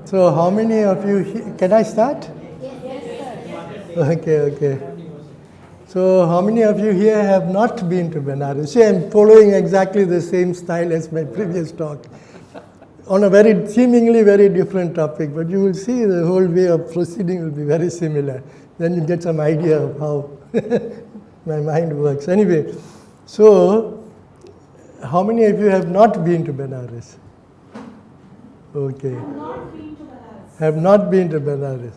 So how many of you, can I start? Yes, sir. Okay. So how many of you here have not been to Banaras? See, I'm following exactly the same style as my previous talk on a seemingly very different topic, but you will see the whole way of proceeding will be very similar. Then you get some idea of how my mind works. Anyway, so how many of you have not been to Banaras? Okay. Have not been to Banaras.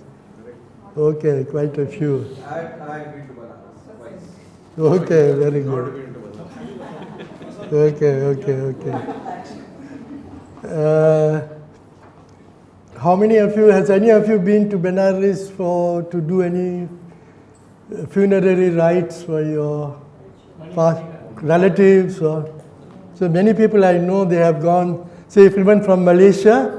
Okay, quite a few. I've been to Banaras twice. Okay, very good. Okay. How many of you, has any of you been to Benares to do any funerary rites for your past relatives? So many people I know, they have gone, say if even from Malaysia,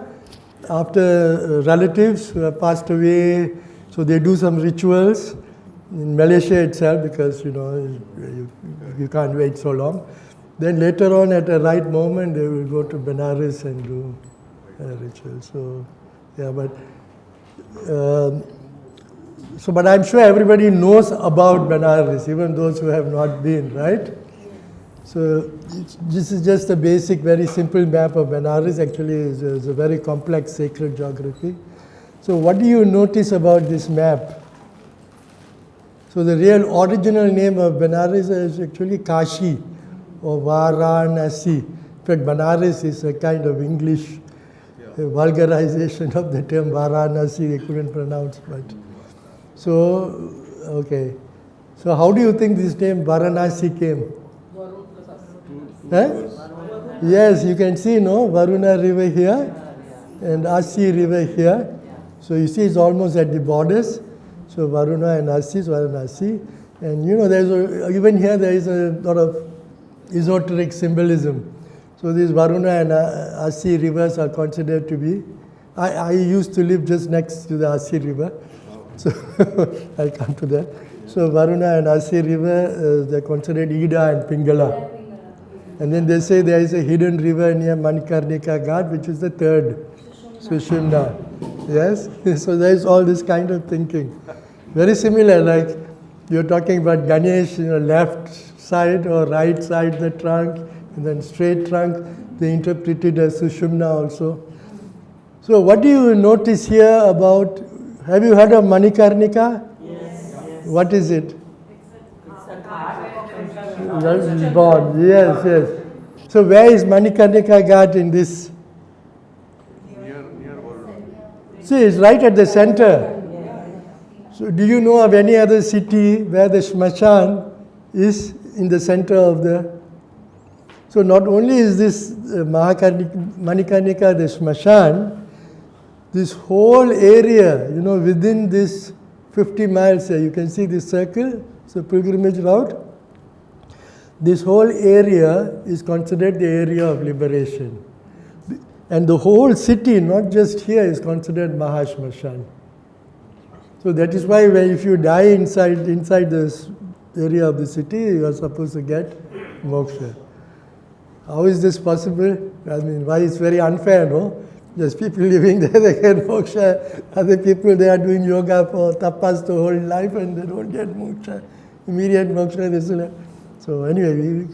after relatives who have passed away, so they do some rituals in Malaysia itself because, you can't wait so long. Then later on at the right moment, they will go to Benares and do rituals. So, yeah, but I'm sure everybody knows about Benares, even those who have not been, right? So this is just a basic, very simple map of Benares. Actually, it's a very complex sacred geography. So what do you notice about this map? So the real original name of Benares is actually Kashi or Varanasi. In fact, Banaras is a kind of English vulgarization of the term Varanasi. They couldn't pronounce, but so okay. So how do you think this name Varanasi came? Yes, you can see, Varuna river here and Asi river here. So you see it's almost at the borders. So Varuna and Asi is Varanasi. And even here there is a lot of esoteric symbolism. So these Varuna and Asi rivers are considered to be, I used to live just next to the Asi river. So I'll come to that. So Varuna and Asi river, they're considered Ida and Pingala. And then they say there is a hidden river near Manikarnika Ghat, which is the third, Sushumna. Yes? So there is all this kind of thinking. Very similar, like you're talking about Ganesh, left side or right side the trunk, and then straight trunk, they interpret it as Sushumna also. So what do you notice here about, have you heard of Manikarnika? Yes. What is it? Yes. So where is Manikarnika Ghat in this? Near Varuna. See, it's right at the center. So do you know of any other city where the Shmashan is in the center of the... So not only is this Manikarnika the Shmashan, this whole area, within this 50 miles here, you can see this circle, it's a pilgrimage route. This whole area is considered the area of liberation. And the whole city, not just here, is considered Mahashmashan. So that is why if you die inside this area of the city, you are supposed to get moksha. How is this possible? I mean, why it's very unfair, no? There's people living there, they get moksha. Other people, they are doing yoga for tapas the whole life and they don't get moksha. Immediate moksha. So anyway, we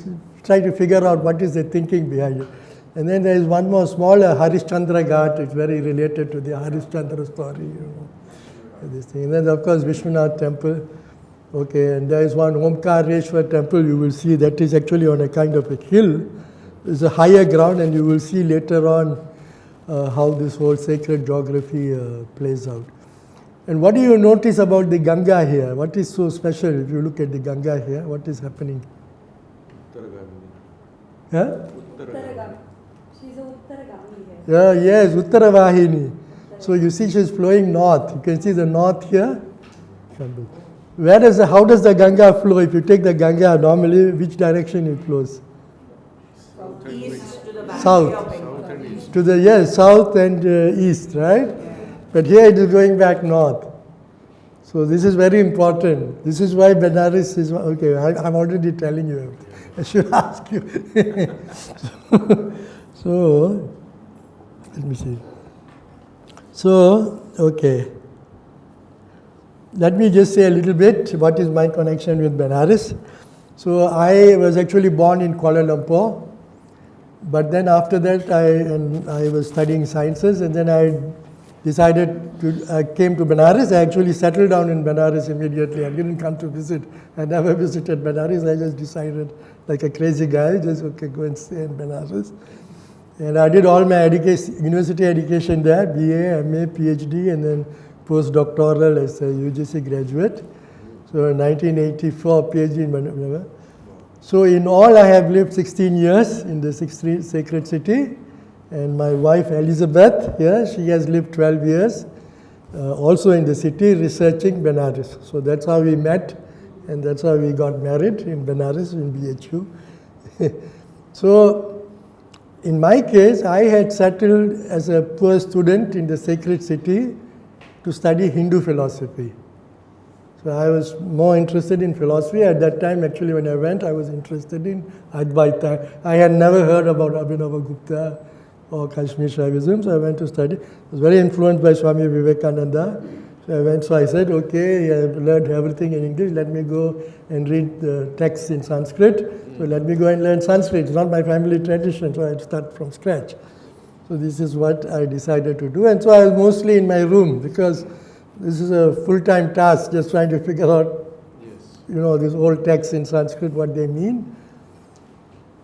try to figure out what is the thinking behind it. And then there is one more smaller, Harishchandra Ghat. It's very related to the Harishchandra story, this thing. And then of course Vishwanath temple. Okay, and there is one Omkareshwar temple. You will see that is actually on a kind of a hill. It's a higher ground, and you will see later on how this whole sacred geography plays out. And what do you notice about the Ganga here? What is so special if you look at the Ganga here? What is happening? Uttaragami. She's a Uttaragami here. Yeah, yes, Uttaravahini. So you see she's flowing north. You can see the north here. How does the Ganga flow? If you take the Ganga normally, which direction it flows? East to the back. South. To the south and east, right? But here it is going back north. So this is very important. This is why Banaras is, okay, I'm already telling you everything. I should ask you. So, let me see. So, okay. Let me just say a little bit what is my connection with Banaras. So I was actually born in Kuala Lumpur, but then after that I was studying sciences, and then I came to Banaras. I actually settled down in Banaras immediately. I didn't come to visit. I never visited Banaras. I just decided, like a crazy guy, just go and stay in Banaras. And I did all my university education there, BA, MA, PhD, and then postdoctoral as a UGC graduate. So in 1984, PhD in Banaras. So in all, I have lived 16 years in the sacred city. And my wife Elizabeth, she has lived 12 years, also in the city, researching Banaras. So that's how we met, and that's how we got married in Banaras, in BHU. So in my case, I had settled as a poor student in the sacred city to study Hindu philosophy. So I was more interested in philosophy. At that time, actually, when I went, I was interested in Advaita. I had never heard about Abhinavagupta or Kashmir Shaivism, so I went to study. I was very influenced by Swami Vivekananda. So I said, okay, I have learned everything in English, let me go and read the texts in Sanskrit. So let me go and learn Sanskrit. It's not my family tradition, so I'd start from scratch. So this is what I decided to do. And so I was mostly in my room, because this is a full-time task, just trying to figure out, these old texts in Sanskrit, what they mean.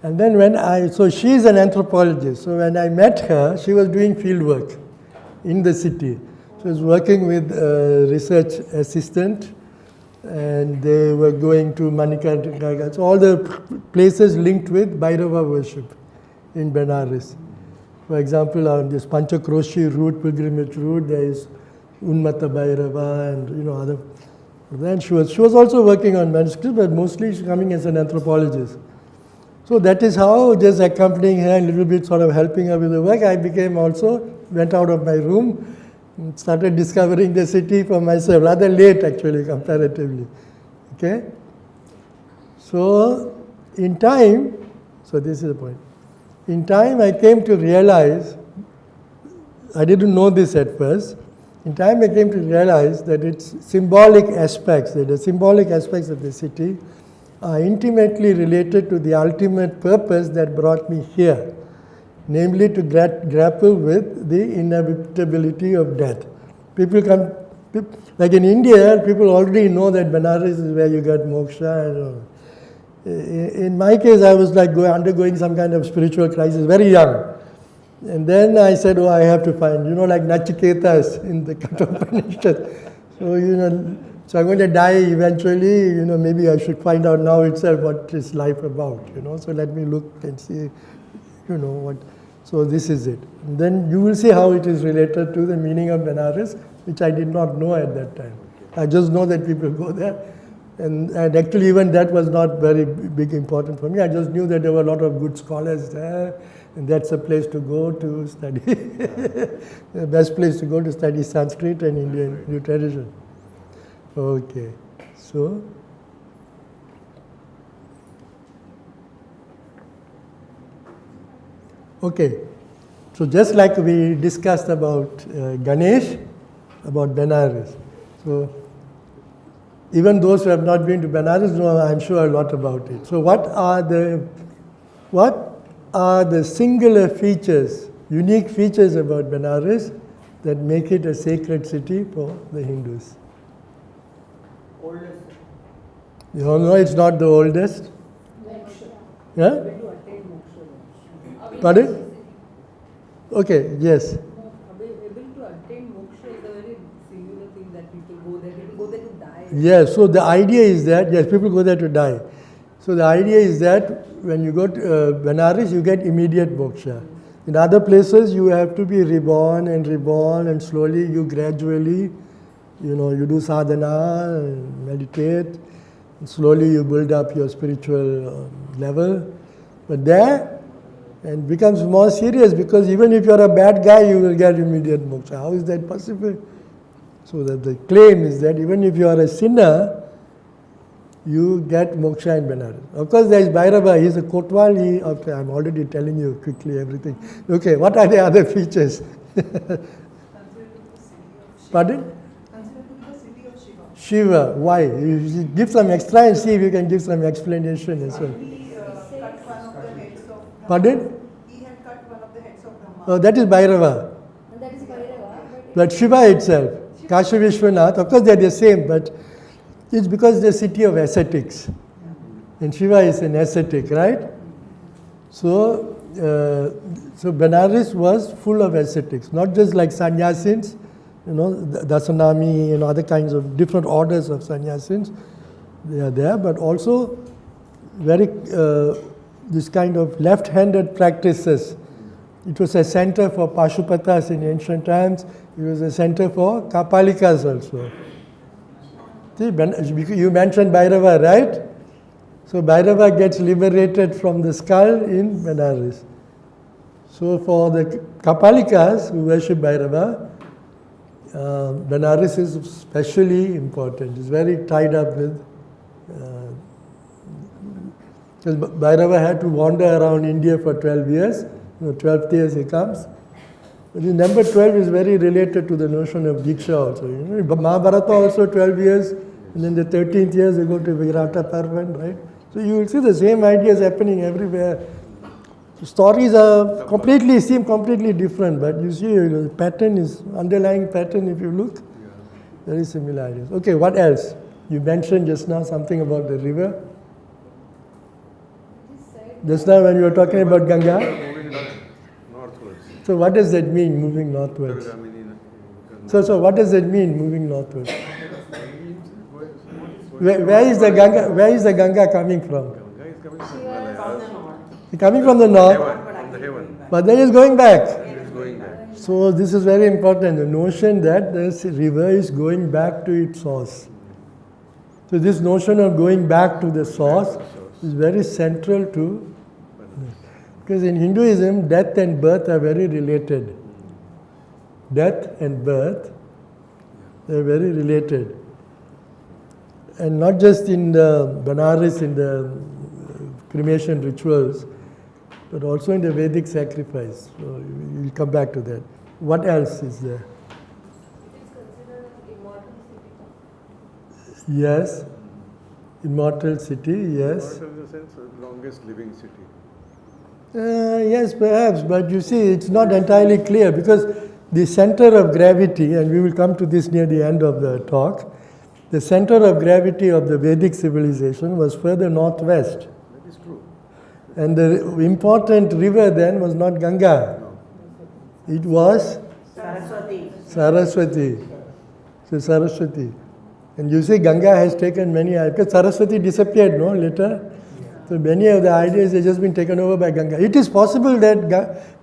And then so she's an anthropologist. So when I met her, she was doing field work in the city. She was working with a research assistant, and they were going to Manikarnika, so all the places linked with Bhairava worship in Benares. For example, on this Panchakroshi route, pilgrimage route, there is Unmata Bhairava and other. Then she was also working on manuscripts, but mostly she's coming as an anthropologist. So that is how, just accompanying her a little bit, sort of helping her with the work, I went out of my room, and started discovering the city for myself, rather late actually, comparatively. Okay? So in time, so this is the point. In time I came to realize, I didn't know this at first, in time I came to realize that its symbolic aspects, that the symbolic aspects of the city are intimately related to the ultimate purpose that brought me here, namely to grapple with the inevitability of death. Like in India, people already know that Banaras is where you get moksha. In my case, I was like undergoing some kind of spiritual crisis, very young. And then I said, I have to find, like Nachiketas in the Kathopanishad. So I'm going to die eventually, maybe I should find out now itself what is life about, So let me look and see, what. So this is it. And then you will see how it is related to the meaning of Benares, which I did not know at that time. I just know that people go there. And actually even that was not very big important for me. I just knew that there were a lot of good scholars there, and that's a place to go to study. The best place to go to study Sanskrit and Indian new tradition. Okay, so so just like we discussed about Ganesh, about Benares. So even those who have not been to Benares know, I'm sure, a lot about it. So what are the singular features, unique features about Benares that make it a sacred city for the Hindus? Oldest. No, it's not the oldest. Moksha. Yeah? Able to attain moksha. Pardon? Okay, yes. Able to attain moksha is a very singular thing that people go there. People go there to die. Yes, so the idea is that, yes, people go there to die. So the idea is that when you go to Benares, you get immediate moksha. In other places, you have to be reborn, and slowly you gradually, you do sadhana, meditate, and slowly you build up your spiritual level. But there, it becomes more serious, because even if you're a bad guy, you will get immediate moksha. How is that possible? So that the claim is that even if you are a sinner, you get moksha in Benares. Of course, there is Bhairava, he is a Kotwal, okay, I'm already telling you quickly everything. Okay, what are the other features? Pardon? Considered to be the city of Shiva. Shiva, why? You give some extra and see if you can give some explanation as well. He cut one of the heads of Brahma. Pardon? He had cut one of the heads of Brahma. Oh, that is Bhairava. And that is Bhairava. But Shiva itself, Kashi Vishwanath, of course they are the same, but it's because the city of ascetics. And Shiva is an ascetic, right? So, so Benares was full of ascetics, not just like sannyasins, Dasanami and other kinds of different orders of sannyasins, they are there, but also very this kind of left-handed practices. It was a center for Pashupatas in ancient times. It was a center for Kapalikas also. See, you mentioned Bhairava, right? So Bhairava gets liberated from the skull in Benares. So for the Kapalikas who worship Bhairava, Benares is especially important. It's very tied up with. Because Bhairava had to wander around India for 12 years. 12th years he comes. But the number 12 is very related to the notion of Diksha also. Mahabharata also 12 years, and then the 13th years they go to Virata Parvan, right? So you will see the same ideas happening everywhere. The stories seem completely different, but you see the pattern is, underlying pattern if you look, very similar ideas. Okay, what else? You mentioned just now something about the river. Just now when you were talking about Ganga. Moving northwards. So what does that mean, moving northwards? So what does that mean, moving northwards? Where is the Ganga coming from? Ganga is coming from Himalayas. It's coming from the north, From the heaven. but then it's going back. It is going back. So this is very important, the notion that this river is going back to its source. So this notion of going back to the source is very central to, because in Hinduism, death and birth are very related. Death and birth, they are very related. And not just in the Banaras, in the cremation rituals, but also in the Vedic sacrifice. So we'll come back to that. What else is there? It's considered an immortal city. Yes. Immortal city, yes. Immortal in the sense of longest living city. Yes, perhaps, but you see, it's not entirely clear because the center of gravity, and we will come to this near the end of the talk, the center of gravity of the Vedic civilization was further northwest. That is true. And the important river then was not Ganga. It was Saraswati. So Saraswati. And you see Ganga has taken many, because Saraswati disappeared, no, later. So many of the ideas have just been taken over by Ganga. It is possible that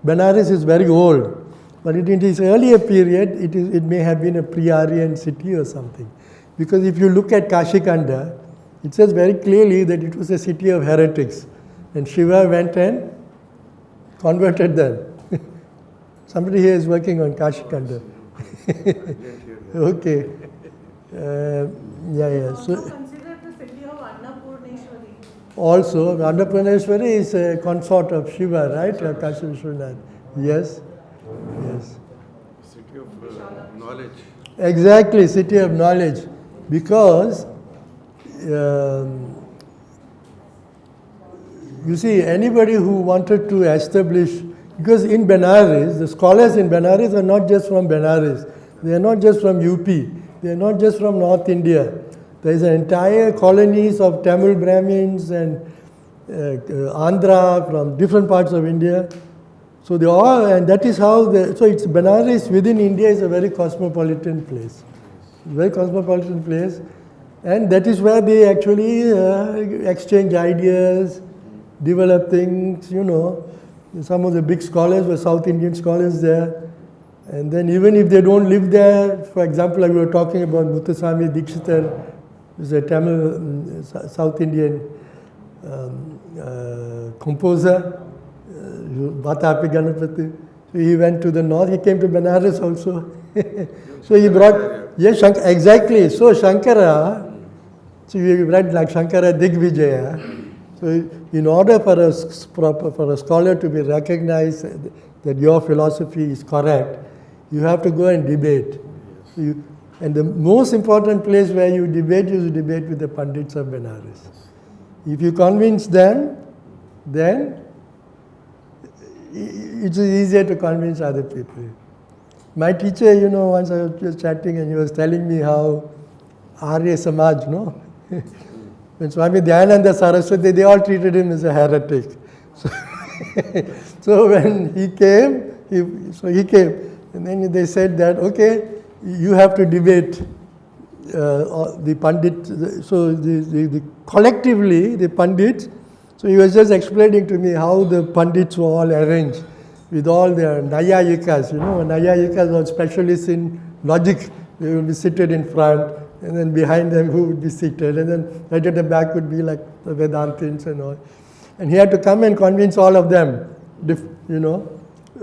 Benares is very old, but in its earlier period, it may have been a pre-Aryan city or something. Because if you look at Kashikanda, it says very clearly that it was a city of heretics. And Shiva went and converted them. Somebody here is working on Kashikanda. Okay. So Considered the city of Annapurneshwari. also, Annapurneshwari is a consort of Shiva, right? Kashi Vishwanath. Yes. Yes. City of knowledge. Exactly, city of knowledge. Because you see, anybody who wanted to establish, because in Benares, the scholars in Benares are not just from Benares, they are not just from UP, they are not just from North India. There is an entire colonies of Tamil Brahmins and Andhra from different parts of India. So they all, and that is how, so it's Benares within India is a very cosmopolitan place. Very cosmopolitan place. And that is where they actually exchange ideas, develop things, Some of the big scholars were South Indian scholars there. And then even if they don't live there, for example, like we were talking about Muthuswami Dikshitar, who's a Tamil South Indian composer, Vatapi Ganapati. So he went to the north, he came to Banaras also. So he brought, yes, exactly. So Shankara, so you read like Shankara Digvijaya. So in order for a scholar to be recognized that your philosophy is correct, you have to go and debate. So and the most important place where you debate is you debate with the Pandits of Benares. If you convince them, then it's easier to convince other people. My teacher, once I was just chatting and he was telling me how Arya Samaj, when Swami Dayananda Saraswati, they all treated him as a heretic. So when he came, and then they said that, okay, you have to debate the Pandit, so the collectively, the Pandits, so he was just explaining to me how the Pandits were all arranged with all their Nayayikas, Nayayikas are specialists in logic, they will be seated in front, and then behind them who would be seated, and then right at the back would be like the Vedantins and all. And he had to come and convince all of them,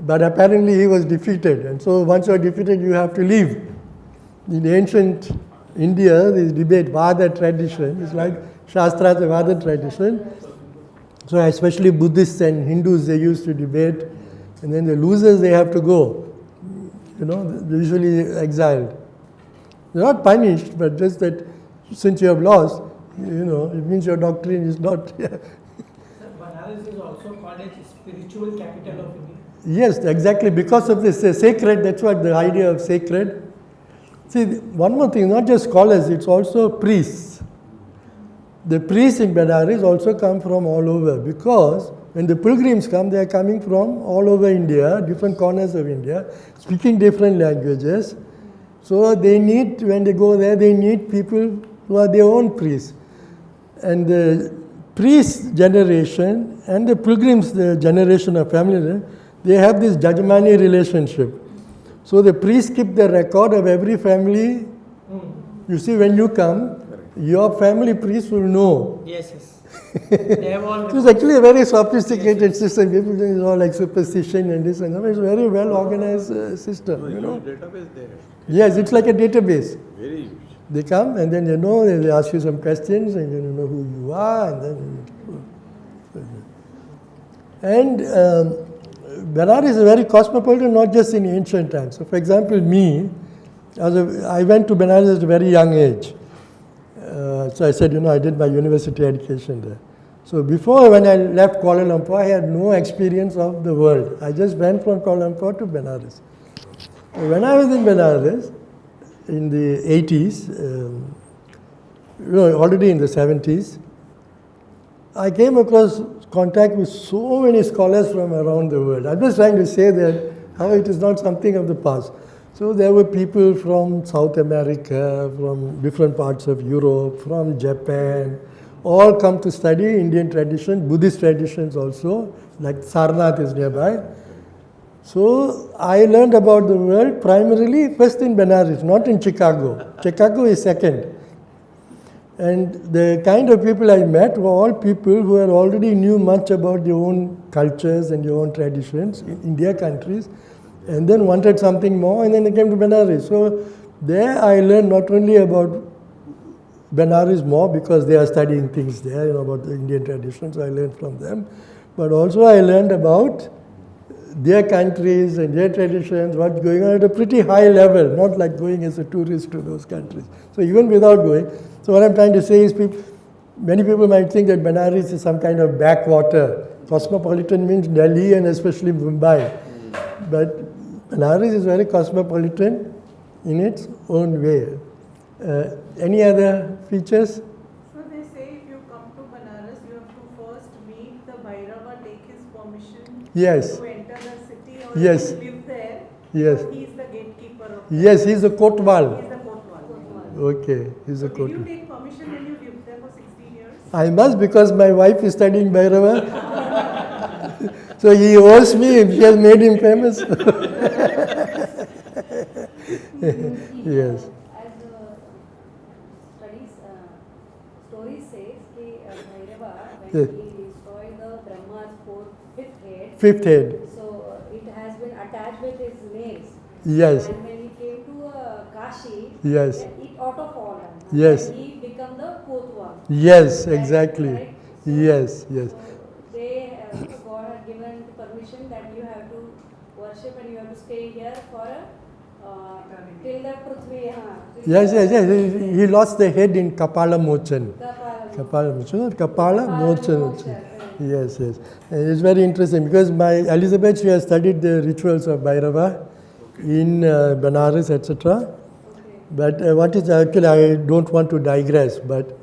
but apparently he was defeated, and so once you are defeated, you have to leave. In ancient India, this debate, Vada tradition, is like Shastra's Vada tradition. So especially Buddhists and Hindus, they used to debate, and then the losers, they have to go. They're usually exiled. They're not punished, but just that since you have lost, it means your doctrine is not. Sir, Banaras is also called as spiritual capital of India. Yes, exactly. Because of this sacred, that's what the idea of sacred. See, one more thing, not just scholars, it's also priests. The priests in Banaras also come from all over, because when the pilgrims come, they are coming from all over India, different corners of India, speaking different languages. So they need, when they go there, they need people who are their own priests. And the priest generation and the pilgrims, the generation of family, they have this Jajamani relationship. So the priests keep the record of every family. You see, when you come, your family priest will know. Yes. They have all. So it's actually a very sophisticated system. People think it's all like superstition and this and that. It's a very well organized system. Database there. Yes, it's like a database. Very huge. They come and then they ask you some questions and you know who you are and then. Banaras is very cosmopolitan, not just in ancient times. So, for example, me, I went to Banaras at a very young age. So I said, I did my university education there. So before, when I left Kuala Lumpur, I had no experience of the world. I just went from Kuala Lumpur to Banaras. When I was in Banaras, in the 80s, already in the 70s, I came across contact with so many scholars from around the world. I'm just trying to say that how it is not something of the past. So there were people from South America, from different parts of Europe, from Japan, all come to study Indian tradition, Buddhist traditions also, like Sarnath is nearby. So I learned about the world primarily first in Benares, not in Chicago. Chicago is second. And the kind of people I met were all people who had already knew much about their own cultures and their own traditions in their countries, and then wanted something more, and then they came to Benares. So there I learned not only about Benares more because they are studying things there, about the Indian traditions, so I learned from them, but also I learned about their countries and their traditions, what's going on at a pretty high level, not like going as a tourist to those countries. So even without going, so what I'm trying to say is many people might think that Banaras is some kind of backwater. Cosmopolitan means Delhi and especially Mumbai. But Banaras is very cosmopolitan in its own way. Any other features? So they say if you come to Banaras, you have to first meet the Bhairava, take his permission Yes. to enter the city or Yes. to live there. Yes. He is the gatekeeper of Yes, he's a Kotwal. He is the Kotwal. Okay, he's a So did you Kotwal. take permission when you lived there for 16 years? I must, because my wife is studying Bhairava. So he owes me if she has made him famous. Yes. As story says, Bhairava, when Yes. he destroyed the Brahma's fifth head, Fifth head. so it has been attached with his nails. Yes. And when he came to Kashi, Yes. it auto fall. Yes. And he become the fourth one. Yes, Right, exactly. right? So- Yes, yes. So they, God had given permission that you have to worship and you have to stay here for till the Prithvi. Yes, yes, yes. He lost the head in Kapala Mochan. Kapala. Kapala Mochan. Moksha, Yes, yes. And it's very interesting because my Elizabeth, she has studied the rituals of Bhairava in Banaras, etc. Okay. But what is actually, I don't want to digress, but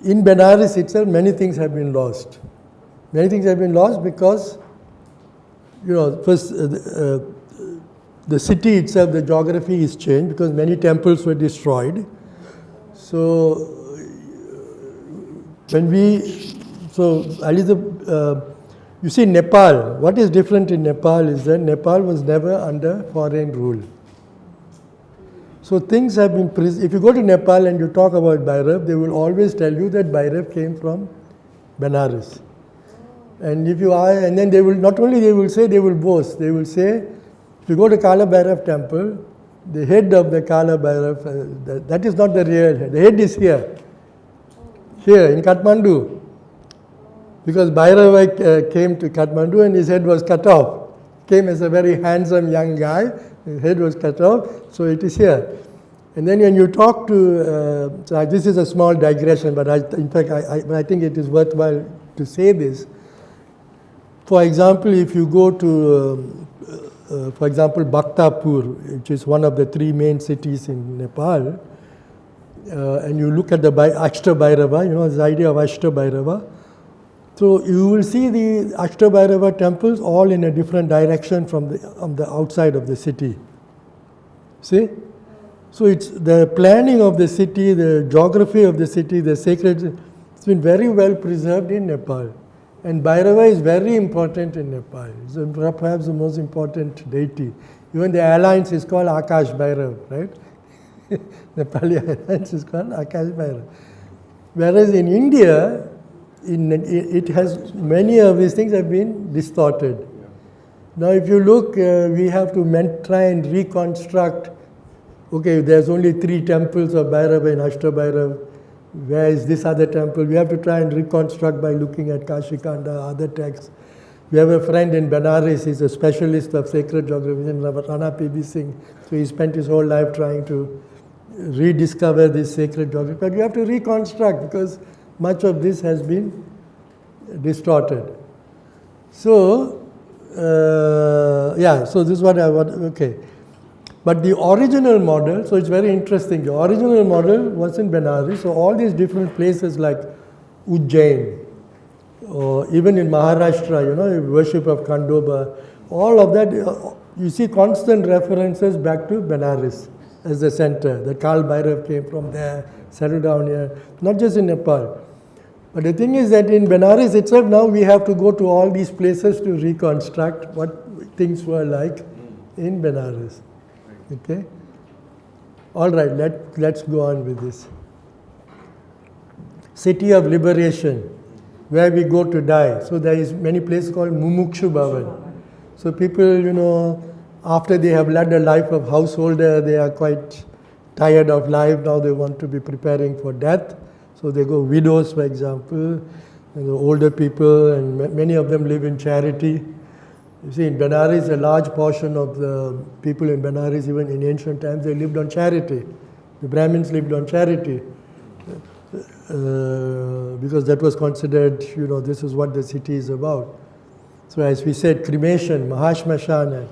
in Banaras itself, many things have been lost. Many things have been lost because, first, the city itself, the geography is changed because many temples were destroyed. So, you see Nepal, what is different in Nepal is that Nepal was never under foreign rule. So things have been, if you go to Nepal and you talk about Bhairav, they will always tell you that Bhairav came from Banaras. And if you are, and then they will, not only they will say, they will boast, they will say, if you go to Kala Bhairav temple, the head of the Kala Bhairav, that is not the real head. The head is here. Here in Kathmandu. Because Bhairava came to Kathmandu and his head was cut off. Came as a very handsome young guy, his head was cut off, so it is here. And then when you talk to, so this is a small digression, but I think it is worthwhile to say this. For example, if you go to, for example, Bhaktapur, which is one of the three main cities in Nepal, and you look at the Ashtabhairava, this idea of Ashtabhairava. So you will see the Ashtabhairava temples all in a different direction from on the outside of the city. See? So it's the planning of the city, the geography of the city, the sacred, it's been very well preserved in Nepal. And Bhairava is very important in Nepal. It's perhaps the most important deity. Even the alliance is called Akash Bhairav, right? Nepali alliance is called Akash Bhairav. Whereas in India, it has, many of these things have been distorted. Yeah. Now if you look, we have to try and reconstruct, okay, there's only 3 temples of Bhairava in Ashtabhairav. Where is this other temple? We have to try and reconstruct by looking at Kashikanda, other texts. We have a friend in Benares, he's a specialist of sacred geography, in Rana P.B. Singh. So he spent his whole life trying to rediscover this sacred geography. But we have to reconstruct because much of this has been distorted. So, so this is what I want, okay. But the original model, so it's very interesting, the original model was in Benares, so all these different places like Ujjain, or even in Maharashtra, worship of Khandoba, all of that, you see constant references back to Benares as the center. The Kal Bhairav came from there, settled down here, not just in Nepal. But the thing is that in Benares itself, now we have to go to all these places to reconstruct what things were like in Benares. Okay? All right, let's go on with this. City of Liberation, where we go to die. So there is many places called Mumukshu Bhavan. So people, after they have led a life of householder, they are quite tired of life. Now they want to be preparing for death. So they go widows, for example, and the older people, and many of them live in charity. You see, in Benares, a large portion of the people in Benares, even in ancient times, they lived on charity. The Brahmins lived on charity. Because that was considered, this is what the city is about. So as we said, cremation, Mahashmashana,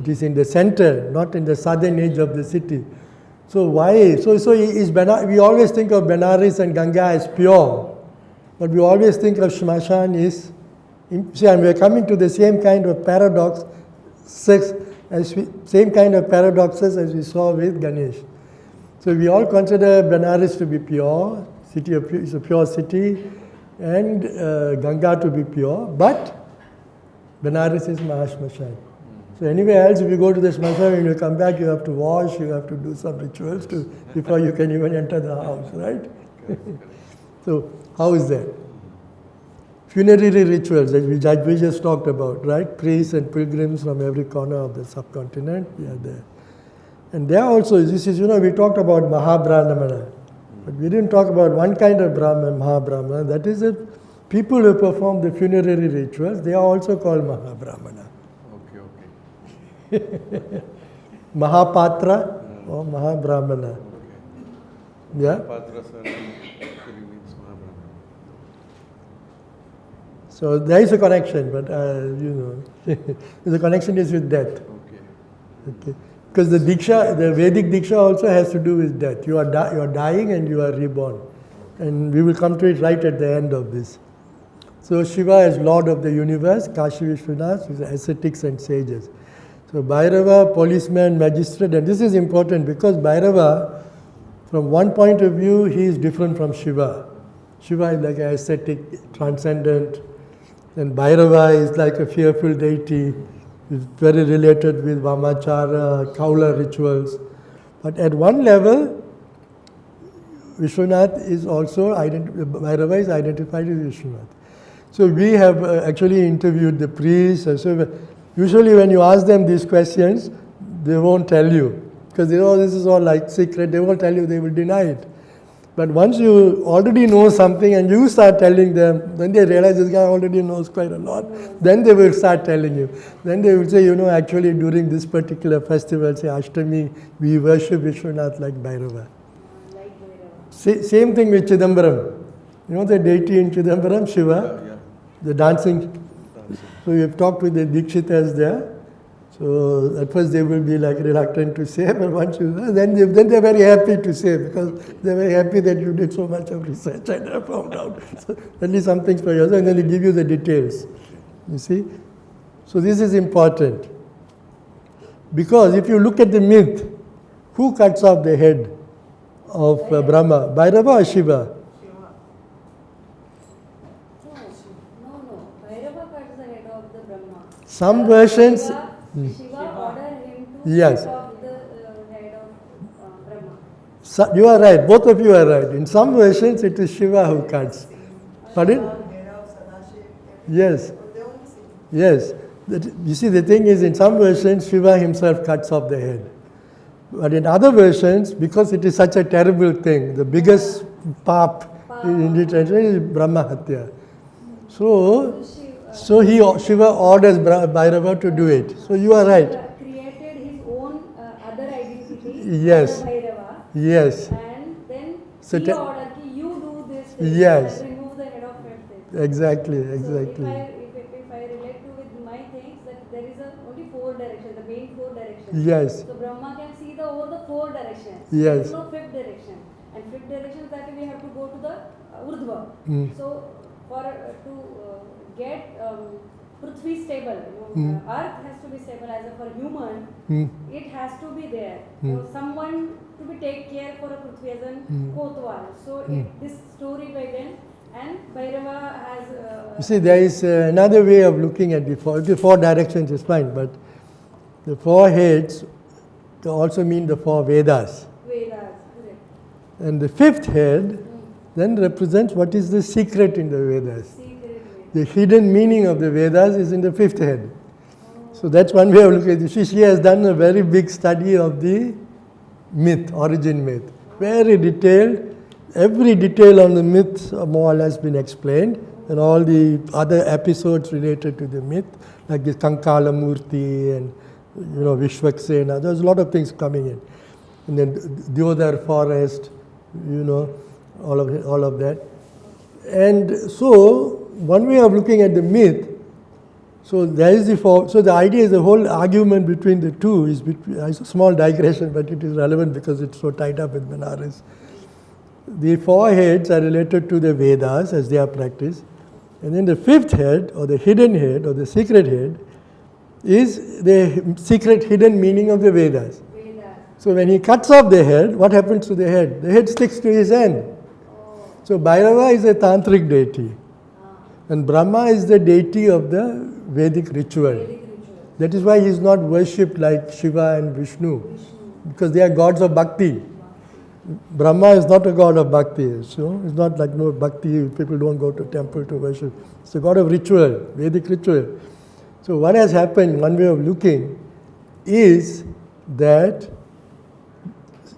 it is in the center, not in the southern edge of the city. So why? So is we always think of Benares and Ganga as pure, but we always think of Shmashan is, see, and we are coming to the same kind of paradoxes as we saw with Ganesh. So we all consider Benares to be pure, is a pure city, and Ganga to be pure, but Benares is Mahashmashan. So anywhere else, if you go to the Shmashan, when you come back, you have to wash, you have to do some rituals before you can even enter the house, right? So how is that? funerary rituals that we just talked about, right? Priests and pilgrims from every corner of the subcontinent, we are there. And there also, this is, we talked about Mahabrahmana, but we didn't talk about one kind of Brahman, Mahabrahmana, that is the people who perform the funerary rituals, they are also called Mahabrahmana. Okay. Mahapatra or Mahabrahmana. Okay. Yeah? Patra surname actually means Mahabrahmana. So there is a connection, but the connection is with death. Okay. Because the Diksha, the Vedic Diksha also has to do with death. You are dying and you are reborn. And we will come to it right at the end of this. So Shiva is Lord of the universe, Kashi Vishwanath is ascetics and sages. So Bhairava, policeman, magistrate, and this is important because Bhairava, from one point of view, he is different from Shiva. Shiva is like an ascetic, transcendent, and Bhairava is like a fearful deity. Is very related with Vamachara, Kaula rituals. But at one level, Vishwanath is also, Bhairava is identified as Vishwanath. So we have actually interviewed the priests. So usually when you ask them these questions, they won't tell you. Because they know this is all like secret, they won't tell you, they will deny it. But once you already know something and you start telling them, then they realize this guy already knows quite a lot. Then they will start telling you. Then they will say, actually during this particular festival, say Ashtami, we worship Vishwanath like Bhairava. Same thing with Chidambaram. The deity in Chidambaram, Shiva, the dancing. So we have talked with the Dikshitas there. So at first they will be like reluctant to say, but once then they're very happy to say because they're very happy that you did so much of research and have found out. So at least some things for yourself, and then they give you the details. You see? So this is important. Because if you look at the myth, who cuts off the head of Brahma? Bhairava or Shiva? No. Bhairava cuts the head of the Brahma. Some versions... Shiva ordered him to Yes. cut off the head of Brahma. So, you are right, both of you are right. In some versions it is Shiva who cuts. Pardon? Yes. Yes. You see, the thing is, in some versions Shiva himself cuts off the head. But in other versions, because it is such a terrible thing, the biggest pap in the tradition is Brahma Hatya. So Shiva orders Bhairava to do it. So you are right. Created his own other identity. Yes. Bhairava. Yes. And then So he ordered, you do this thing Yes. and remove the head of him. Exactly. So if I relate to with my things, that there is only four directions, the main four directions. Yes. So Brahma can see over the four directions. Yes. There is no fifth direction. And fifth direction that we have to go to the Urdhva. So for to get Prithvi stable, Earth has to be stable as for human, it has to be there. So someone to be take care for a Prithvi as an Kotwal. So this story began and Bhairava has... You see, there is another way of looking at the four directions is fine, but the four heads also mean the four Vedas. Vedas, correct. And the fifth head then represents what is the secret in the Vedas. The hidden meaning of the Vedas is in the fifth head. So that's one way of looking at it. She has done a very big study of the myth, origin myth. Very detailed. Every detail on the myth more or less been explained. And all the other episodes related to the myth, like this Kankala Murti and Vishwaksena. There's a lot of things coming in. And then Deodar forest, all of that. And so, one way of looking at the myth, so there is so the idea is the whole argument between the two is it's a small digression, but it is relevant because it's so tied up with Banaras. The four heads are related to the Vedas as they are practiced, and then the fifth head or the hidden head or the secret head is the secret hidden meaning of the Vedas. So when he cuts off the head, what happens to the head? The head sticks to his hand. So Bhairava is a tantric deity. And Brahma is the deity of the Vedic ritual. That is why he is not worshipped like Shiva and Vishnu. Because they are gods of bhakti. Brahma is not a god of bhakti. So it's not like no bhakti, people don't go to temple to worship. It's a god of ritual, Vedic ritual. So what has happened, one way of looking, is that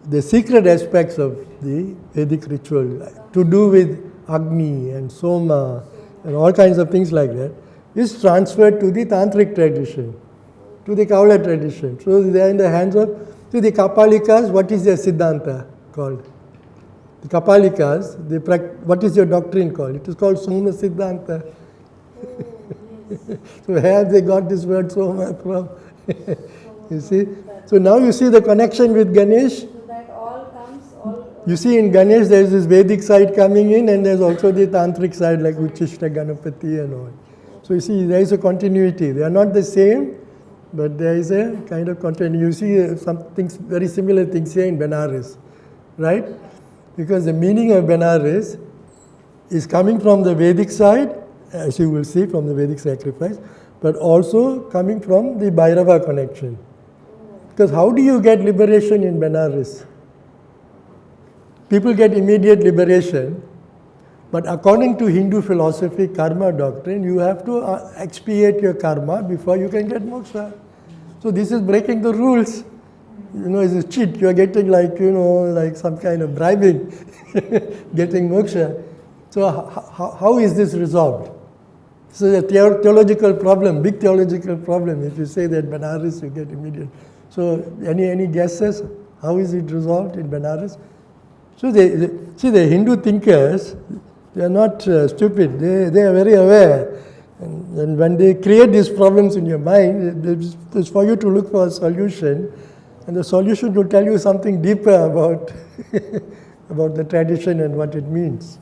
the secret aspects of the Vedic ritual, to do with Agni and Soma and all kinds of things like that, is transferred to the Tantric tradition, to the Kaula tradition. So they are in the hands of, to the Kapalikas, what is their Siddhanta called? The Kapalikas, what is your doctrine called? It is called Soma Siddhanta. So where have they got this word Soma from? You see? So now you see the connection with Ganesh. So that all comes, all. You see in Ganesh there is this Vedic side coming in, and there's also the Tantric side like Uchishta Ganapati and all. So you see there is a continuity. They are not the same, but there is a kind of continuity. You see some things, very similar things here in Benares, right? Because the meaning of Benares is coming from the Vedic side, as you will see from the Vedic sacrifice, but also coming from the Bhairava connection. Because how do you get liberation in Benares? People get immediate liberation, but according to Hindu philosophy, karma doctrine, you have to expiate your karma before you can get moksha. So this is breaking the rules. You know, it's a cheat. You are getting like, you know, like some kind of bribing, getting moksha. So how is this resolved? This is a theological problem, big theological problem. If you say that Benares, you get immediate. So any guesses? How is it resolved in Benares? So see, the Hindu thinkers, they are not stupid. They are very aware. And when they create these problems in your mind, it's for you to look for a solution. And the solution will tell you something deeper about, about the tradition and what it means.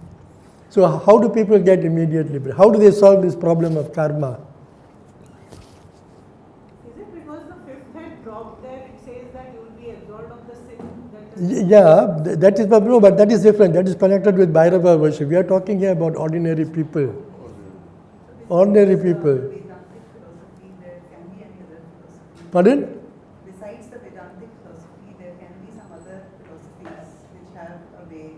So how do people get immediate liberation? How do they solve this problem of karma? Is it because the fifth head dropped there, it says that you will be absorbed of the sin? Yeah, that is, no, but that is different. That is connected with Bhairava worship. We are talking here about ordinary people. Ordinary people. Vedantic philosophy, there can be any other philosophy. Pardon? Besides the Vedantic philosophy, there can be some other philosophies which have a way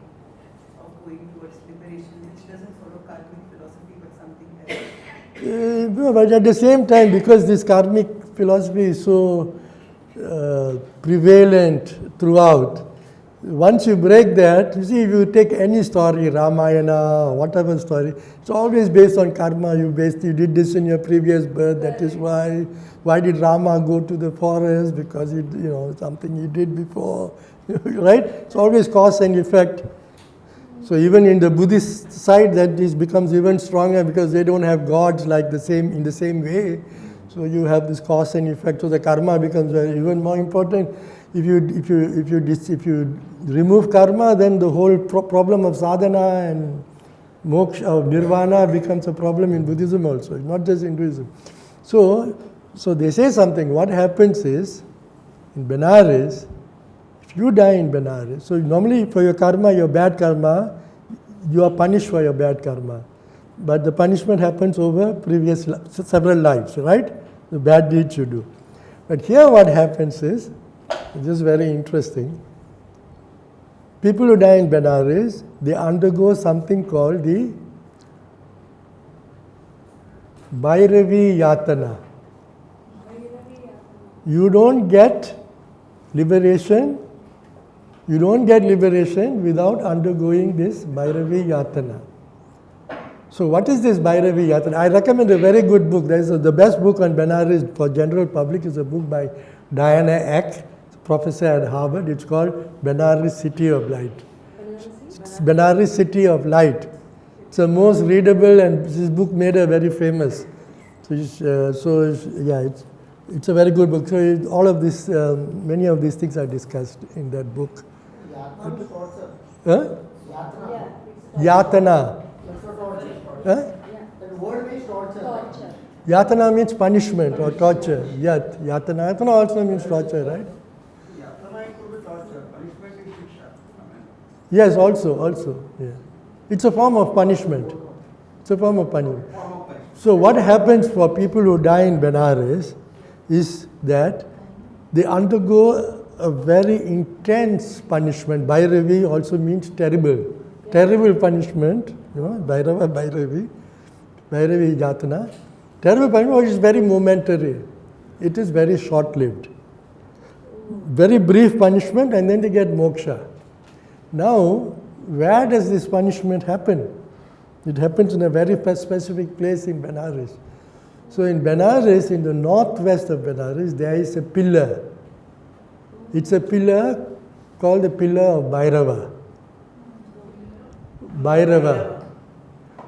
of going towards liberation, which doesn't follow karmic philosophy but something else. No, but at the same time, because this karmic philosophy is so prevalent throughout, once you break that, you see, if you take any story, Ramayana, whatever story, it's always based on karma. You did this in your previous birth, that is why. Why did Rama go to the forest? Because he, you know, something he did before, right? It's always cause and effect. So even in the Buddhist side, that this becomes even stronger because they don't have gods like in the same way. So you have this cause and effect. So the karma becomes even more important. If you remove karma, then the whole problem of sadhana and moksha, of nirvana becomes a problem in Buddhism also, not just Hinduism. So they say something. What happens is, in Benares, if you die in Benares, so normally for your karma, your bad karma, you are punished for your bad karma. But the punishment happens over several lives, right? The bad deeds you do. But here what happens is, this is very interesting. People who die in Benares, they undergo something called the Bhairavi Yatana. You don't get liberation. You don't get liberation without undergoing this Bhairavi Yatana. So what is this Bhairavi Yatana? I recommend a very good book. The best book on Benares for general public is a book by Diana Eck, professor at Harvard. It's called Benares City of Light. Benares City of Light. It's the most readable, and this book made her very famous. It's a very good book. So all of this, many of these things are discussed in that book. Yatana torture. Huh? Yatana. Yatana. That's not torture. Huh? That word means torture. Yatana means punishment or torture. Yatana. Yatana also means torture, right? Yatana could be torture. Punishment is shiksha. Yes, also. Yeah. It's a form of punishment. It's a form of punishment. So what happens for people who die in Benares is that they undergo a very intense punishment. Bhairavi also means terrible. Terrible punishment, Bhairava, Bhairavi Jatana. Terrible punishment is very momentary. It is very short-lived. Very brief punishment and then they get moksha. Now, where does this punishment happen? It happens in a very specific place in Benares. So in Benares, in the northwest of Benares, there is a pillar. It's a pillar called the pillar of Bhairava. Bhairava.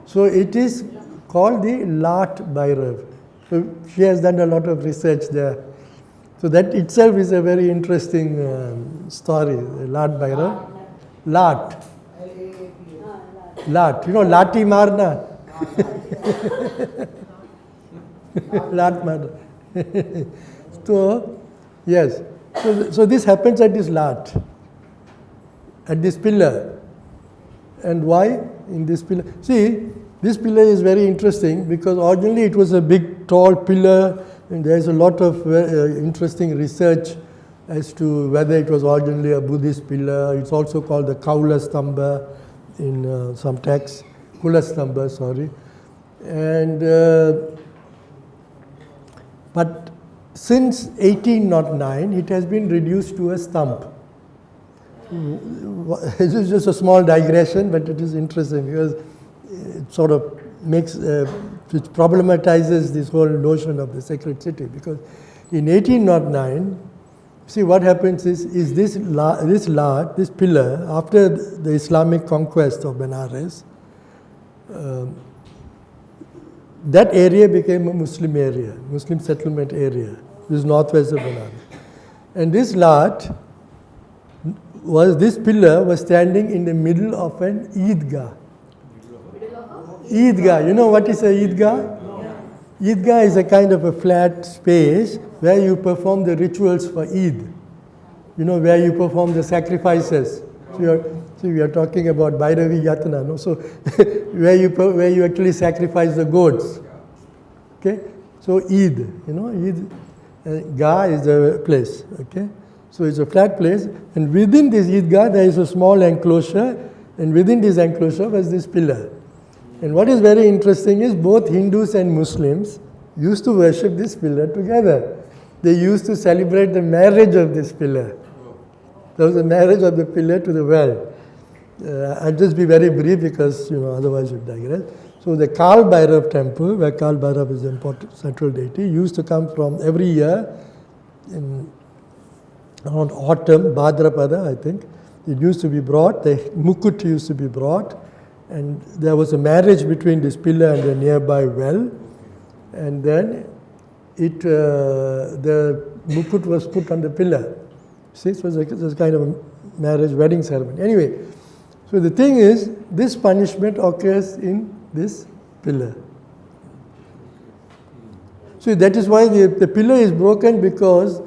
So it is called the Lat Bhairav. So she has done a lot of research there. So that itself is a very interesting story. Lat Bhairav. Lat. Lat. Lati Marna. Lat Marna. So, yes. So this happens at this Lat. At this pillar. And why in this pillar? See, this pillar is very interesting because originally it was a big tall pillar and there is a lot of interesting research as to whether it was originally a Buddhist pillar. It's also called the Kaula Stamba in some texts. Kula Stamba, sorry. And but since 1809 it has been reduced to a stump. This is just a small digression, but it is interesting because it sort of makes, it problematizes this whole notion of the sacred city. Because in 1809, see what happens is this pillar, after the Islamic conquest of Benares, that area became a Muslim area, Muslim settlement area, this northwest of Benares. And this pillar was standing in the middle of an Eidgah. Eidgah, you know what is a Eidgah? Eidgah is a kind of a flat space where you perform the rituals for Eid. Where you perform the sacrifices. So we are talking about Bhairavi Yatana, no? So where you actually sacrifice the goats. Okay? So Eid, Eid, Gah is the place. Okay? So it's a flat place, and within this Eidgah there is a small enclosure, and within this enclosure was this pillar. And what is very interesting is both Hindus and Muslims used to worship this pillar together. They used to celebrate the marriage of this pillar. There was a marriage of the pillar to the well. I'll just be very brief because, otherwise you'll digress. So the Kal Bhairav temple, where Kal Bhairav is the important central deity, used to come from every year in around autumn, Bhadrapada, I think. It used to be brought, the Mukut used to be brought, and there was a marriage between this pillar and the nearby well, and then the Mukut was put on the pillar. See, it was a kind of a marriage, wedding ceremony. Anyway, so the thing is, this punishment occurs in this pillar. So that is why the pillar is broken, because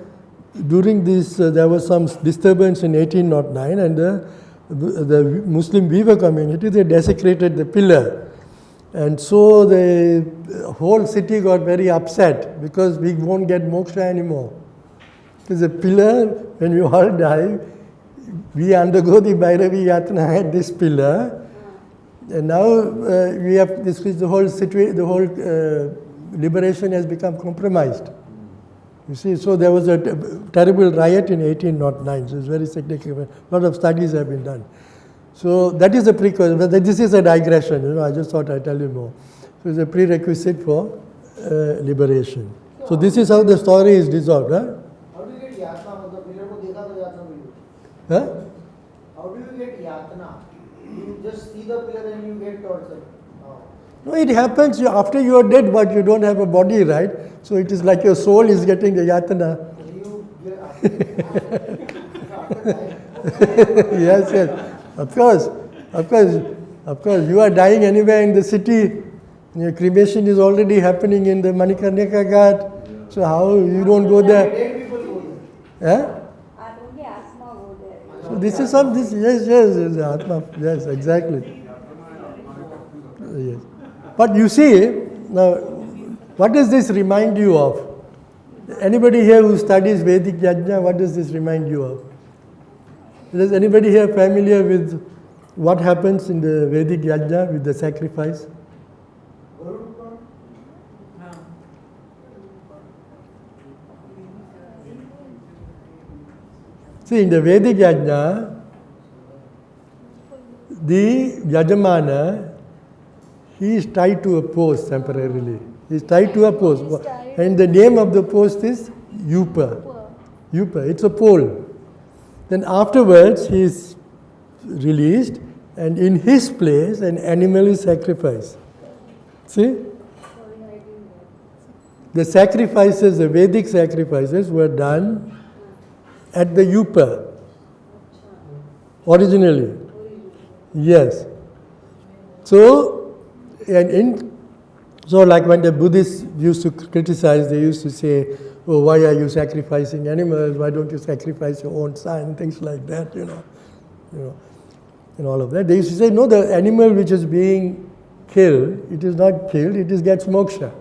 during this, there was some disturbance in 1809, and the Muslim weaver community, they desecrated the pillar. And so the whole city got very upset because we won't get moksha anymore. Because the pillar, when we all die, we undergo the Bhairavi Yatana at this pillar. And now we have, this is the whole situation, the whole liberation has become compromised. You see, so there was a terrible riot in 1809, so it's very significant. A lot of studies have been done. So that is the precursor, but this is a digression, I just thought I'd tell you more. So it's a prerequisite for liberation. So this is how the story is dissolved. Huh? How do you get yatna? Huh? How do you get yatna? You just see the pillar and you get tortured. No, it happens after you are dead, but you don't have a body, right? So it is like your soul is getting the yatana. Yes. Of course. You are dying anywhere in the city. Your cremation is already happening in the Manikarnika Ghat. So how you don't go there? Dead people go there. Huh? Only Atma go there. So this is some this yes, Atma. Yes, exactly. Yes. But you see, now, what does this remind you of? Anybody here who studies Vedic Yajna, what does this remind you of? Is anybody here familiar with what happens in the Vedic Yajna with the sacrifice? See, in the Vedic Yajna, the Yajamana, he is tied to a post temporarily. He is tied to a post. And the name of the post is Yupa. Yupa, it's a pole. Then afterwards, he is released, and in his place, an animal is sacrificed. See? The sacrifices, the Vedic sacrifices, were done at the Yupa, originally. Yes. So, like when the Buddhists used to criticize, they used to say, oh, why are you sacrificing animals? Why don't you sacrifice your own son? Things like that, you know, and all of that. They used to say, no, the animal which is being killed, it is not killed, it is gets moksha.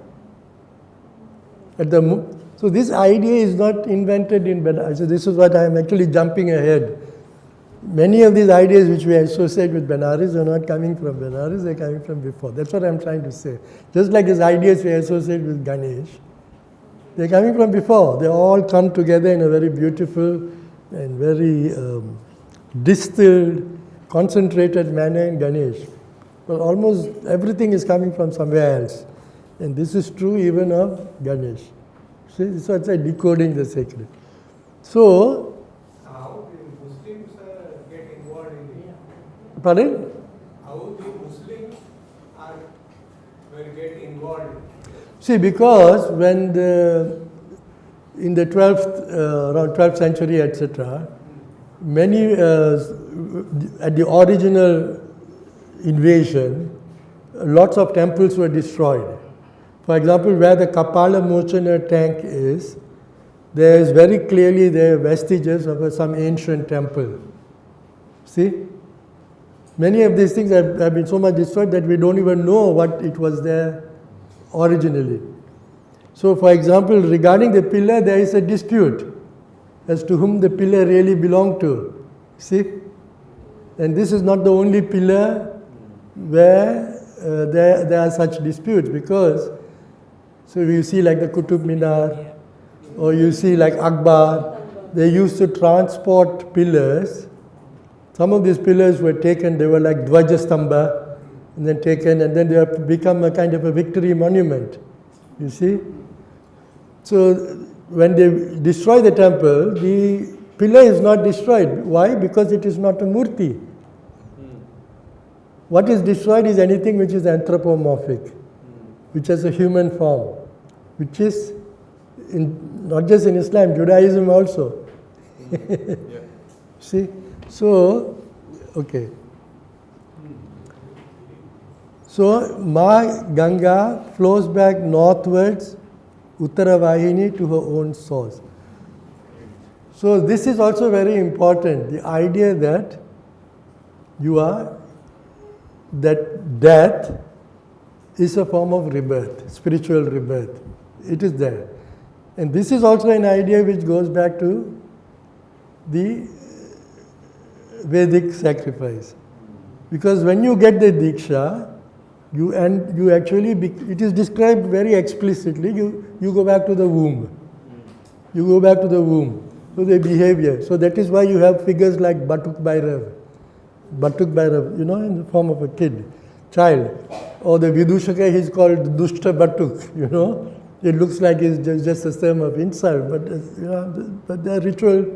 So this idea is not invented in Banaras. So this is what I am actually jumping ahead. Many of these ideas which we associate with Banaras are not coming from Banaras, they are coming from before. That's what I am trying to say. Just like these ideas we associate with Ganesh, they are coming from before. They all come together in a very beautiful and very distilled, concentrated manner in Ganesh. But almost everything is coming from somewhere else. And this is true even of Ganesh. See, so it's like decoding the sacred. So, how the Muslims get involved in it? Pardon? How the Muslims will get involved? See, because when in the 12th, around 12th century, etc., many, at the original invasion, lots of temples were destroyed. For example, where the Kapala Mochana tank is, there is very clearly there vestiges of some ancient temple. See? Many of these things have been so much destroyed that we don't even know what it was there originally. So, for example, regarding the pillar, there is a dispute as to whom the pillar really belonged to. See? And this is not the only pillar where there are such disputes, because so you see like the Qutub Minar, or you see like Akbar, they used to transport pillars. Some of these pillars were taken, they were like Dvajastamba, and then taken, and then they have become a kind of a victory monument. You see? So when they destroy the temple, the pillar is not destroyed. Why? Because it is not a murti. What is destroyed is anything which is anthropomorphic, which has a human form, which is not just in Islam, Judaism also. See? So, okay. So, Ma Ganga flows back northwards, Uttaravahini, to her own source. So, this is also very important, the idea that that death is a form of rebirth, spiritual rebirth. It is there. And this is also an idea which goes back to the Vedic sacrifice. Because when you get the Diksha, you actually, it is described very explicitly, you go back to the womb. You go back to the womb. So the behavior. So that is why you have figures like Batuk Bhairav. Batuk Bhairav, in the form of a child. Or the Vidushaka, he's called Dushta Batuk, It looks like it's just a term of insult, but there are ritual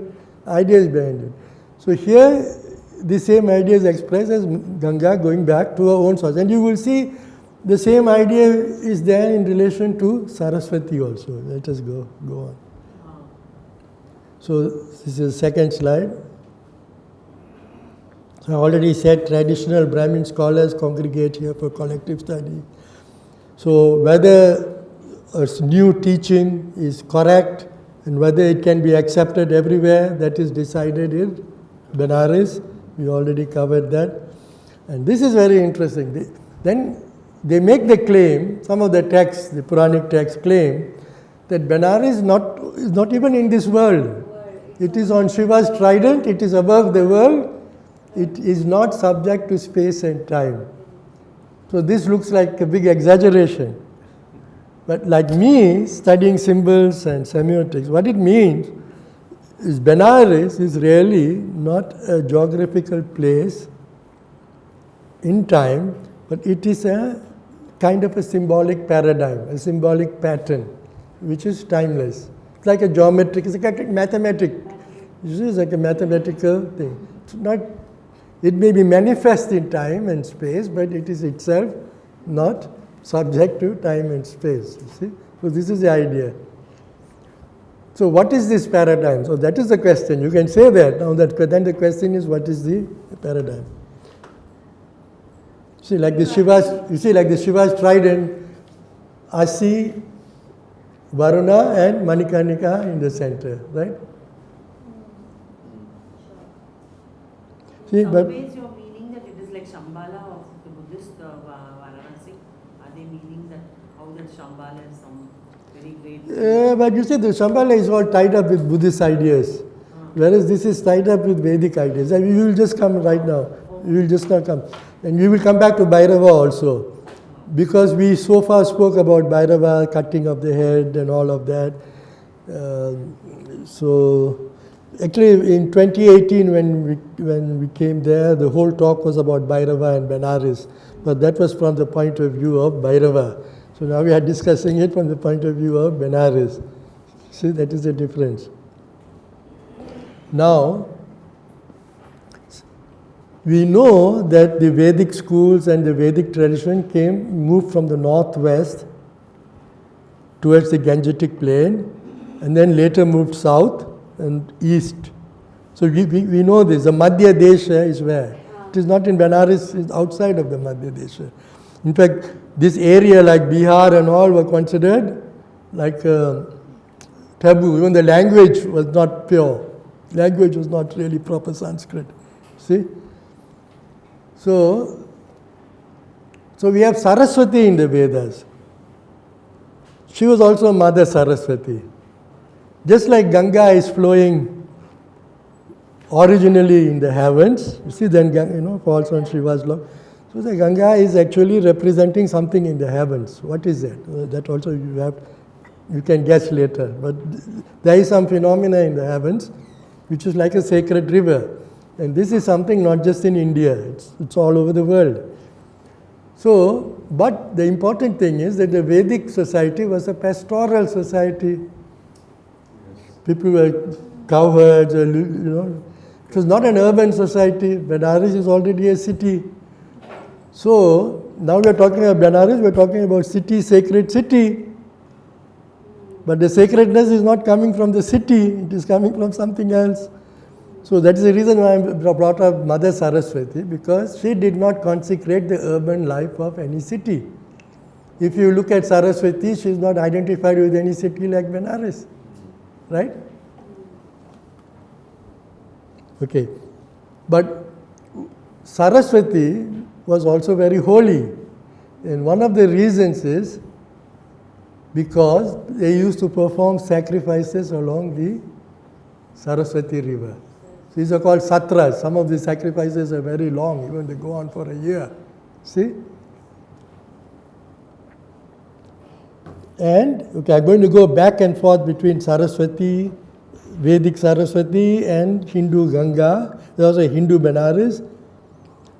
ideas behind it. So here, the same idea is expressed as Ganga going back to her own source. And you will see the same idea is there in relation to Saraswati also. Let us go on. So this is the second slide. So I already said traditional Brahmin scholars congregate here for collective study. So whether a new teaching is correct and whether it can be accepted everywhere, that is decided in Banaras. We already covered that. And this is very interesting. Then they make the claim, some of the texts, the Puranic texts claim, that Banaras it's not even in this world. It is on Shiva's trident, it is above the world, it is not subject to space and time. So this looks like a big exaggeration. But like me, studying symbols and semiotics, what it means is Benares is really not a geographical place in time, but it is a kind of a symbolic paradigm, a symbolic pattern, which is timeless. It's like a geometric, it's like a mathematic. It's like a mathematical thing. It's not, it may be manifest in time and space, but it is itself not subject to time and space. You see? So this is the idea. So what is this paradigm? So that is the question. You can say that. Now then the question is, what is the paradigm? See, like the Shiva's, you see, like the Shiva's trident, Asi, Varuna and Manikarnika in the center, right? See, In some but ways you're meaning that it is like Shambhala of the Buddhist Varanasi. Are they meaning that how that Shambhala is some very great... but you see, the Shambhala is all tied up with Buddhist ideas, whereas this is tied up with Vedic ideas. And you will just come right now. You will just not come. And we will come back to Bhairava also. Because we so far spoke about Bhairava, cutting of the head and all of that. So actually in 2018 when we came there, the whole talk was about Bhairava and Benares. But that was from the point of view of Bhairava. So now we are discussing it from the point of view of Benares. See, that is the difference. Now, we know that the Vedic schools and the Vedic tradition moved from the northwest towards the Gangetic plain and then later moved south and east. So we know this. The Madhya Desha is where? It is not in Benares, it's outside of the Madhya Desha. In fact, this area like Bihar and all were considered like taboo. Even the language was not pure. Language was not really proper Sanskrit. See? So we have Saraswati in the Vedas. She was also Mother Saraswati. Just like Ganga is flowing originally in the heavens, you see, then falls on Shiva's lap. So the Ganga is actually representing something in the heavens. What is that? That also you can guess later. But there is some phenomena in the heavens which is like a sacred river. And this is something not just in India, it's all over the world. So, but the important thing is that the Vedic society was a pastoral society. People were cowherds, It was not an urban society. Benares is already a city. So, now we are talking about Benares, we are talking about city, sacred city. But the sacredness is not coming from the city, it is coming from something else. So that is the reason why I brought up Mother Saraswati, because she did not consecrate the urban life of any city. If you look at Saraswati, she is not identified with any city like Benares, right? Okay, but Saraswati was also very holy, and one of the reasons is because they used to perform sacrifices along the Saraswati river. These are called satras. Some of the sacrifices are very long, even they go on for a year. See? And, okay, I'm going to go back and forth between Saraswati, Vedic Saraswati and Hindu Ganga. There's also Hindu Benares.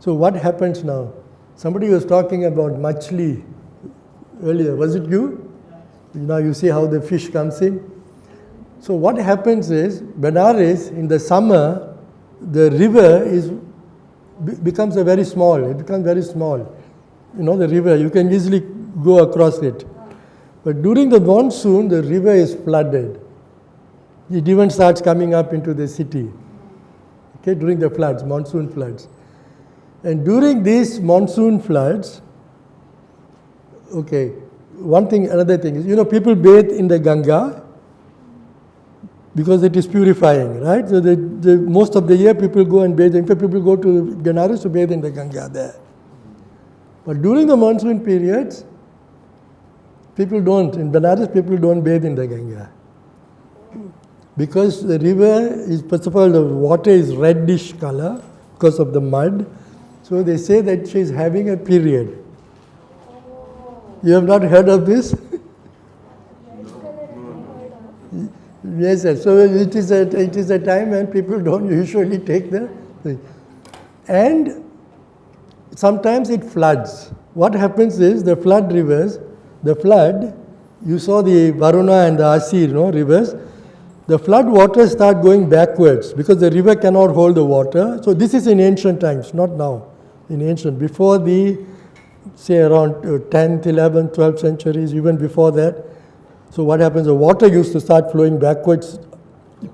So what happens now? Somebody was talking about machli earlier. Was it you? Now you see how the fish comes in. So what happens is, Benares in the summer, the river becomes very small. It becomes very small. The river, you can easily go across it. But during the monsoon, the river is flooded. It even starts coming up into the city. Okay, during the floods, monsoon floods. And during these monsoon floods, okay, another thing is, people bathe in the Ganga because it is purifying, right? So most of the year people go and bathe. In fact, people go to Benares to bathe in the Ganga there. But during the monsoon periods, people don't. In Benares, people don't bathe in the Ganga. Because the river is, first of all, the water is reddish color because of the mud. So they say that she is having a period. You have not heard of this? Yes, sir. So it is a time when people don't usually take the thing. And sometimes it floods. What happens is the flood, you saw the Varuna and the Asi, rivers. The flood waters start going backwards because the river cannot hold the water. So this is in ancient times, not now. In ancient, before the, say around 10th, 11th, 12th centuries, even before that. So what happens, the water used to start flowing backwards,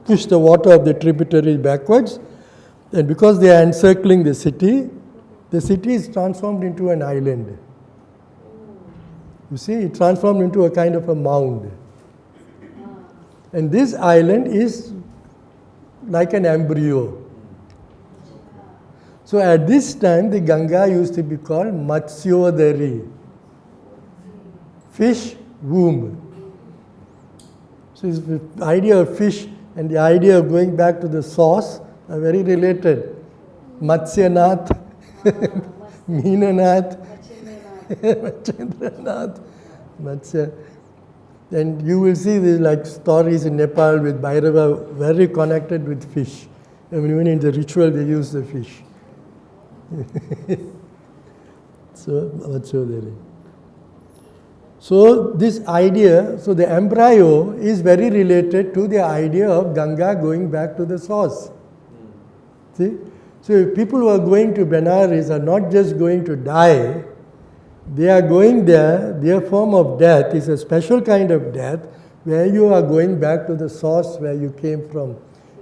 push the water of the tributaries backwards. And because they are encircling the city is transformed into an island. You see, it transformed into a kind of a mound. And this island is like an embryo. So at this time, the Ganga used to be called Matsyodari, fish womb. So the idea of fish and the idea of going back to the source are very related. Matsyanath, Meenanath, Machendranath, Matsya. And you will see these like stories in Nepal with Bhairava very connected with fish. I mean, even in the ritual they use the fish. So this idea, so the embryo is very related to the idea of Ganga going back to the source. See? So if people who are going to Benares are not just going to die, they are going there, their form of death is a special kind of death where you are going back to the source where you came from.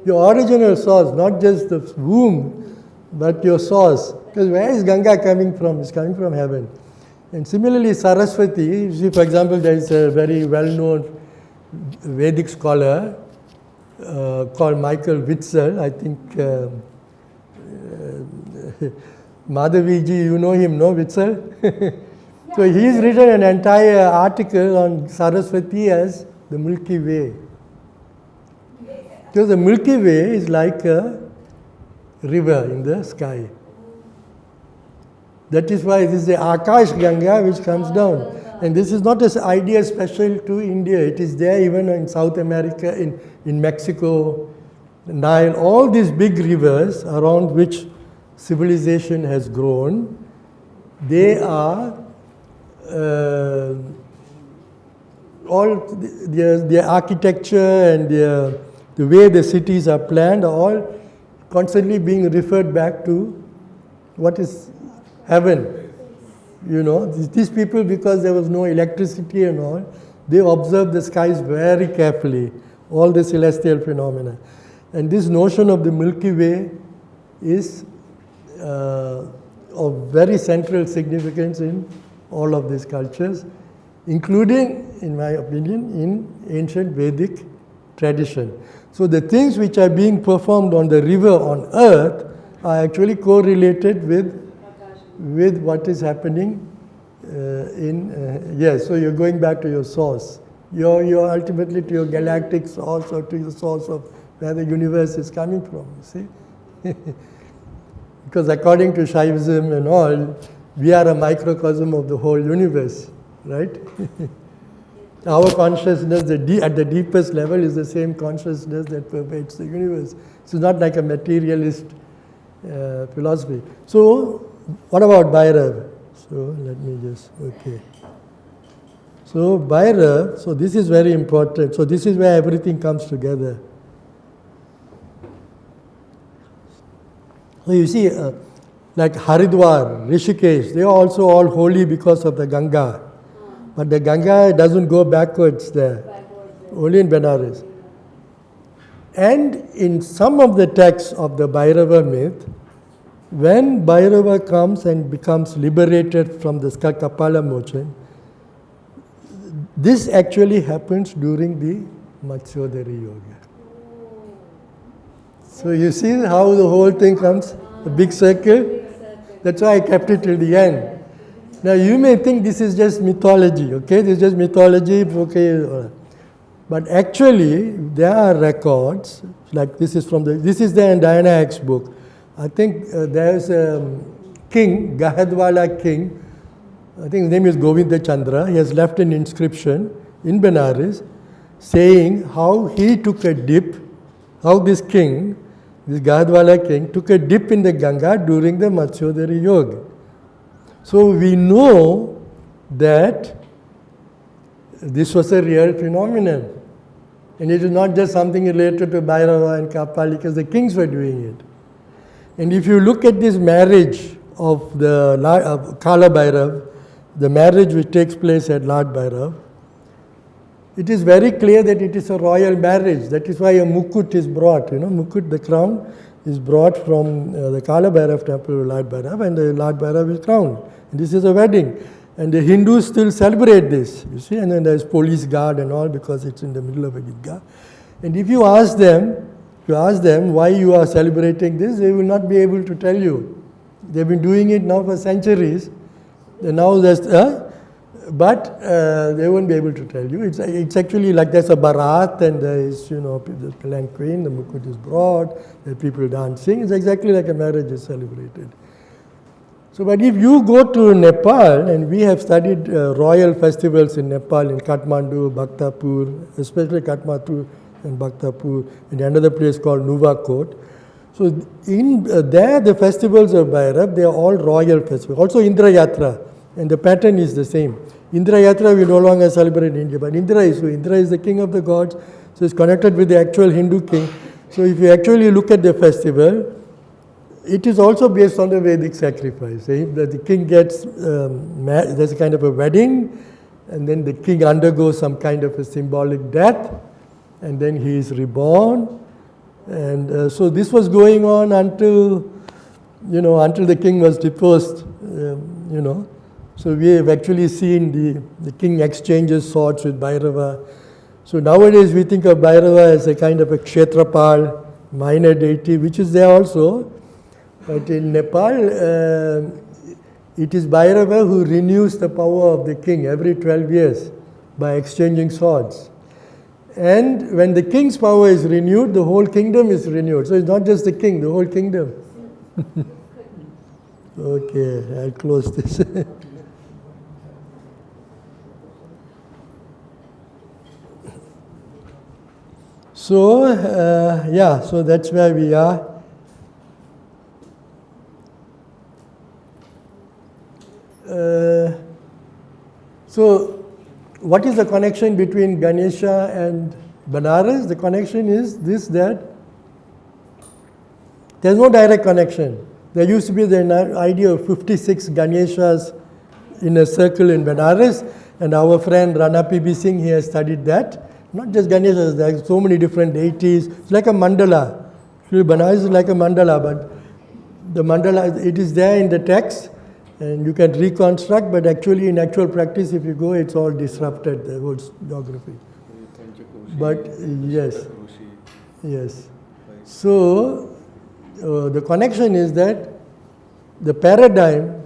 Your original source, not just the womb, but your source. Because where is Ganga coming from? It's coming from heaven. And similarly, Saraswati, you see, for example, there is a very well-known Vedic scholar called Michael Witzel. I think Madhaviji, you know him, no, Witzel? So he's written an entire article on Saraswati as the Milky Way. Because the Milky Way is like a river in the sky. That is why this is the Akash Ganga which comes down. And this is not an idea special to India. It is there even in South America, in Mexico, Nile, all these big rivers around which civilization has grown, they are all their architecture and the way the cities are planned are all constantly being referred back to what is heaven. These people, because there was no electricity and all, they observed the skies very carefully, all the celestial phenomena. And this notion of the Milky Way is of very central significance in all of these cultures, including, in my opinion, in ancient Vedic tradition. So the things which are being performed on the river on earth are actually correlated with what is happening so you're going back to your source. You're ultimately to your galactic source or to the source of where the universe is coming from, you see. Because according to Shaivism and all, we are a microcosm of the whole universe, right? Our consciousness at the deepest level is the same consciousness that pervades the universe. It's not like a materialist philosophy. So, what about Bhairav? So, let me just, okay. So, Bhairav, so this is very important. So, this is where everything comes together. So, you see, like Haridwar, Rishikesh, they are also all holy because of the Ganga. But the Ganga doesn't go backwards there, only in Benares. And in some of the texts of the Bhairava myth, when Bhairava comes and becomes liberated from the Kapala Mochan, this actually happens during the Matsyodari Yoga. So you see how the whole thing comes, a big circle. That's why I kept it till the end. Now you may think this is just mythology, okay? This is just mythology, okay? But actually, there are records, like this is there in Diana X book. I think there's a king, Gahadwala king, I think his name is Govinda Chandra. He has left an inscription in Benares saying how he took a dip, how this king, this Gahadwala king, took a dip in the Ganga during the Matsyodari Yoga. So we know that this was a real phenomenon. And it is not just something related to Bhairava and Kapali, because the kings were doing it. And if you look at this marriage of the Kala Bhairav, the marriage which takes place at Lord Bhairav, it is very clear that it is a royal marriage. That is why a mukut is brought. Mukut, the crown, is brought from the Kala Bhairav temple to Lord Bhairav, and the Lord Bhairav is crowned. And this is a wedding. And the Hindus still celebrate this, you see, and then there's police guard and all because it's in the middle of a gigga. And if you ask them why you are celebrating this, they will not be able to tell you. They've been doing it now for centuries. Now there's, but they won't be able to tell you. It's actually like there's a barat and there is, the palanquin, the mukut is brought, there are people dancing. It's exactly like a marriage is celebrated. So, but if you go to Nepal, and we have studied royal festivals in Nepal, in Kathmandu, Bhaktapur, especially Kathmandu and Bhaktapur, and another place called Nuwakot. So, in there the festivals of Bhairav, they are all royal festivals. Also Indra Yatra, and the pattern is the same. Indra Yatra we no longer celebrate in India, but Indra is the king of the gods, so it's connected with the actual Hindu king. So, if you actually look at the festival, it is also based on the Vedic sacrifice. That the king gets, there's a kind of a wedding, and then the king undergoes some kind of a symbolic death, and then he is reborn. And so this was going on until the king was deposed, So we have actually seen the king exchanges swords with Bhairava. So nowadays we think of Bhairava as a kind of a Kshetrapal, minor deity, which is there also. But in Nepal, it is Bhairava who renews the power of the king every 12 years by exchanging swords. And when the king's power is renewed, the whole kingdom is renewed. So it's not just the king, the whole kingdom. Okay, I'll close this. So, so that's where we are. So, what is the connection between Ganesha and Banaras? The connection is this, that there's no direct connection. There used to be the idea of 56 Ganeshas in a circle in Banaras, and our friend Rana P.B. Singh, he has studied that. Not just Ganeshas, there are so many different deities. It's like a mandala. Actually, Banaras is like a mandala, but the mandala, it is there in the text, and you can reconstruct, but actually in actual practice, if you go, it's all disrupted, the whole geography. But yes. So, the connection is that the paradigm,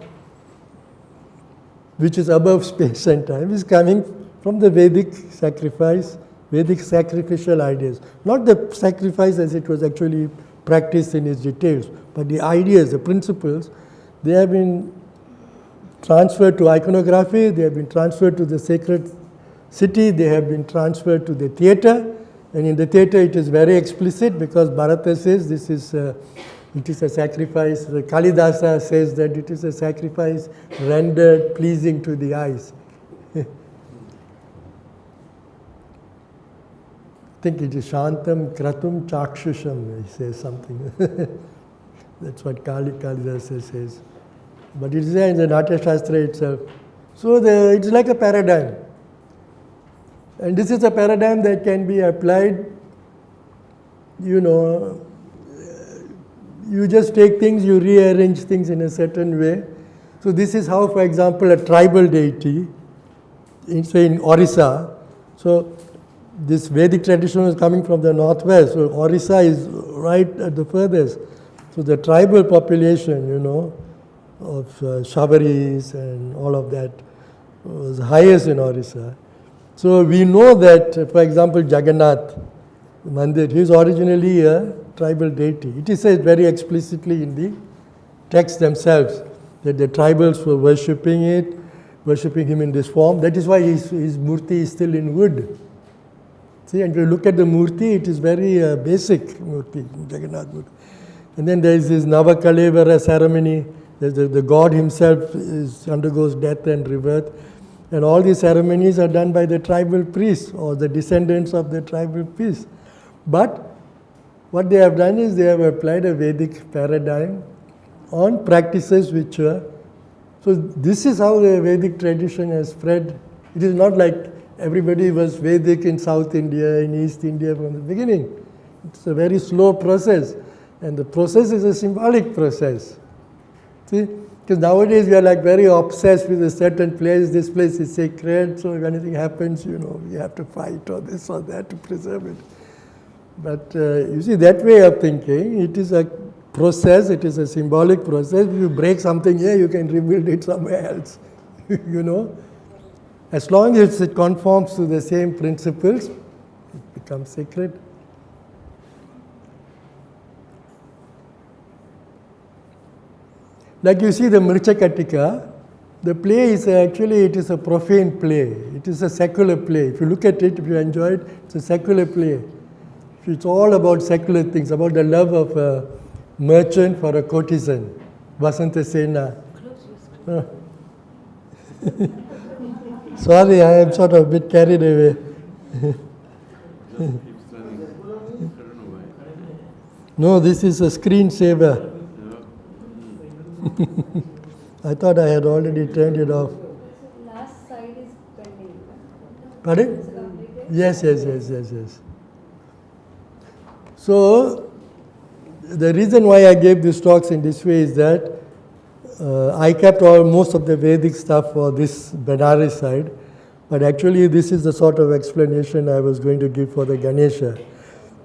which is above space and time, is coming from the Vedic sacrifice, Vedic sacrificial ideas. Not the sacrifice as it was actually practiced in its details, but the ideas, the principles, they have been transferred to iconography, they have been transferred to the sacred city, they have been transferred to the theatre, and in the theatre it is very explicit because Bharata says this is it is a sacrifice. Kalidasa says that it is a sacrifice rendered pleasing to the eyes. I think it is Shantam Kratum Chakshusham, he says something. That's what Kalidasa says. But it is there in the Natya Shastra itself. So it's like a paradigm. And this is a paradigm that can be applied, you just take things, you rearrange things in a certain way. So this is how, for example, a tribal deity, say in Orissa, so this Vedic tradition is coming from the northwest, so Orissa is right at the furthest. So the tribal population, of Shavaris and all of that was highest in Orissa. So we know that, for example, Jagannath Mandir, he is originally a tribal deity. It is said very explicitly in the texts themselves that the tribals were worshipping him in this form. That is why his murti is still in wood. See, and if you look at the murti, it is very basic murti, Jagannath murti. And then there is this Navakalevara ceremony. The god himself undergoes death and rebirth. And all these ceremonies are done by the tribal priests or the descendants of the tribal priests. But what they have done is they have applied a Vedic paradigm on practices which were. So this is how the Vedic tradition has spread. It is not like everybody was Vedic in South India, in East India from the beginning. It's a very slow process. And the process is a symbolic process. See? Because nowadays we are like very obsessed with a certain place. This place is sacred, so if anything happens, we have to fight or this or that to preserve it. But you see, that way of thinking, it is a process, it is a symbolic process. If you break something here, you can rebuild it somewhere else. As long as it conforms to the same principles, it becomes sacred. Like you see the Mrichakatika, the play is actually, it is a profane play. It is a secular play. If you look at it, if you enjoy it, it's a secular play. It's all about secular things, about the love of a merchant for a courtesan, Vasanta Sena. Sorry, I am sort of a bit carried away. No, this is a screensaver. I thought I had already turned it off. Last side is pending. Pardon? It's completed? Yes. So, the reason why I gave these talks in this way is that I kept most of the Vedic stuff for this Banaras side, but actually this is the sort of explanation I was going to give for the Ganesha,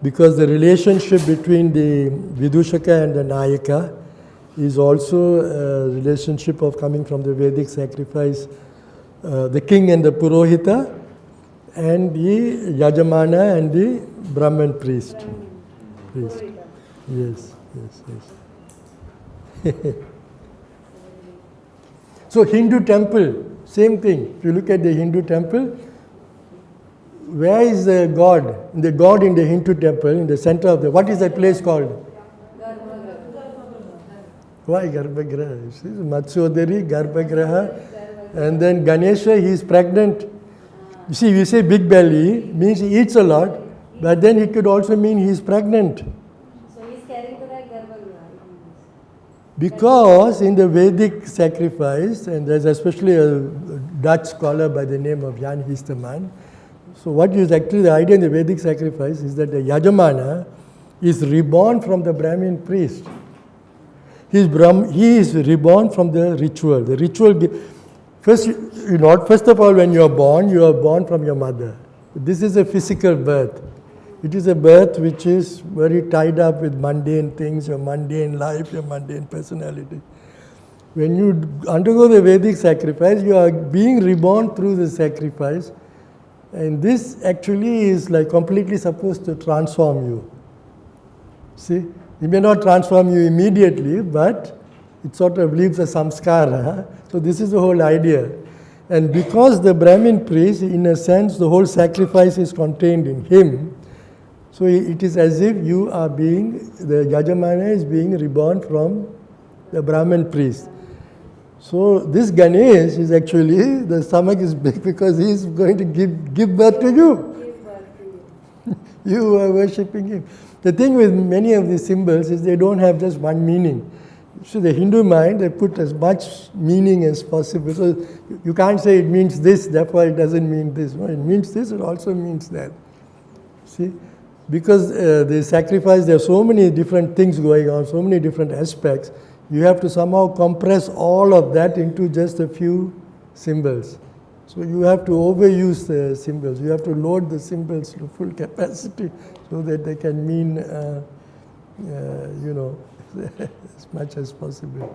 because the relationship between the Vidushaka and the Nayaka is also a relationship of coming from the Vedic sacrifice, the king and the Purohita, and the Yajamana and the Brahman priest. Yes. So Hindu temple, same thing. If you look at the Hindu temple, where is the god? The god in the Hindu temple, in the center of what is that place called? Why Garbhagraha? Matsodari, Garbhagraha, and then Ganesha, he is pregnant. You see, we say big belly, means he eats a lot, but then it could also mean he is pregnant. So he is carrying to that Garbhagraha. Because in the Vedic sacrifice, and there's especially a Dutch scholar by the name of Jan Histerman, so what is actually the idea in the Vedic sacrifice is that the Yajamana is reborn from the Brahmin priest. He is reborn from the ritual. The ritual, first of all, when you are born from your mother. This is a physical birth. It is a birth which is very tied up with mundane things, your mundane life, your mundane personality. When you undergo the Vedic sacrifice, you are being reborn through the sacrifice, and this actually is like completely supposed to transform you. See? It may not transform you immediately, but it sort of leaves a samskara. So this is the whole idea. And because the Brahmin priest, in a sense, the whole sacrifice is contained in him, so it is as if the Yajamana is being reborn from the Brahmin priest. So this Ganesh is actually, the stomach is big because he is going to give birth to you. You are worshipping him. The thing with many of these symbols is they don't have just one meaning. So the Hindu mind, they put as much meaning as possible. So you can't say it means this, therefore it doesn't mean this. No, it means this, it also means that. See? Because the sacrifice, there are so many different things going on, so many different aspects, you have to somehow compress all of that into just a few symbols. So you have to overuse the symbols. You have to load the symbols to full capacity so that they can mean, as much as possible.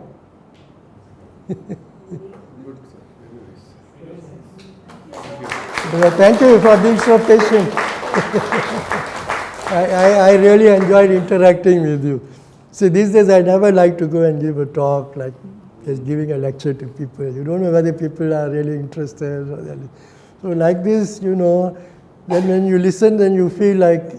Good, sir. Very nice. Thank you. But thank you for being so patient. I really enjoyed interacting with you. See, these days I never like to go and give a talk, like just giving a lecture to people. You don't know whether people are really interested. So like this, then when you listen, then you feel like,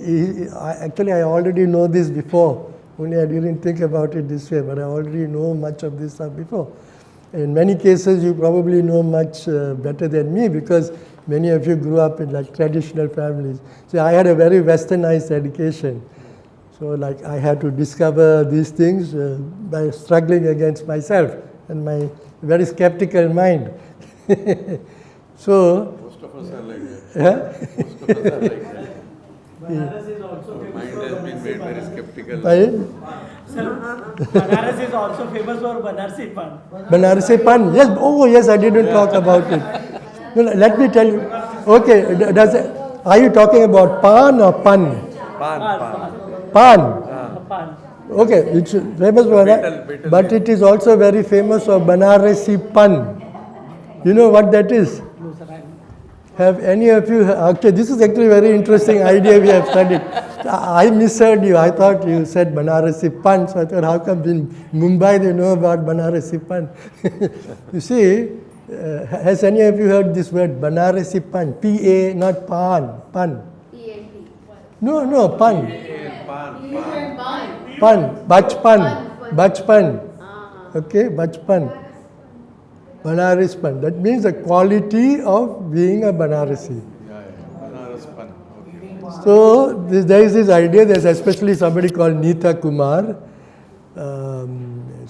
actually I already know this before. Only I didn't think about it this way, but I already know much of this stuff before. In many cases, you probably know much better than me because many of you grew up in like traditional families. So I had a very westernized education. So like I had to discover these things by struggling against myself and my very skeptical mind. So Most of us are like that. yeah? Most of us are like that. Banaras is also Our famous mind for has been made very Banarsi skeptical. Pan. Banaras is also famous for Banarsi Pan. Banarasi Pan. Yes. Oh yes, I didn't talk about it. No, let me tell you. Okay, are you talking about pan or pan? Pan. Pan. Okay, it's famous for that, Betel but it is also very famous for Banarasi Pan. You know what that is? No, sir, Have any of you, okay, this is actually a very interesting idea we have studied. I misheard you. I thought you said Banarasi Pan, so I thought how come in Mumbai they know about Banarasi Pan? You see, has any of you heard this word Banarasi Pan? P-A, not pan, pan. P-A-P. No, pan. Pan. Pan, Bachpan. Okay, Bachpan. Banaras Pan. That means the quality of being a Banarasi. Yeah. Banaras Pan. Okay. So there is this idea. There's especially somebody called Neeta Kumar.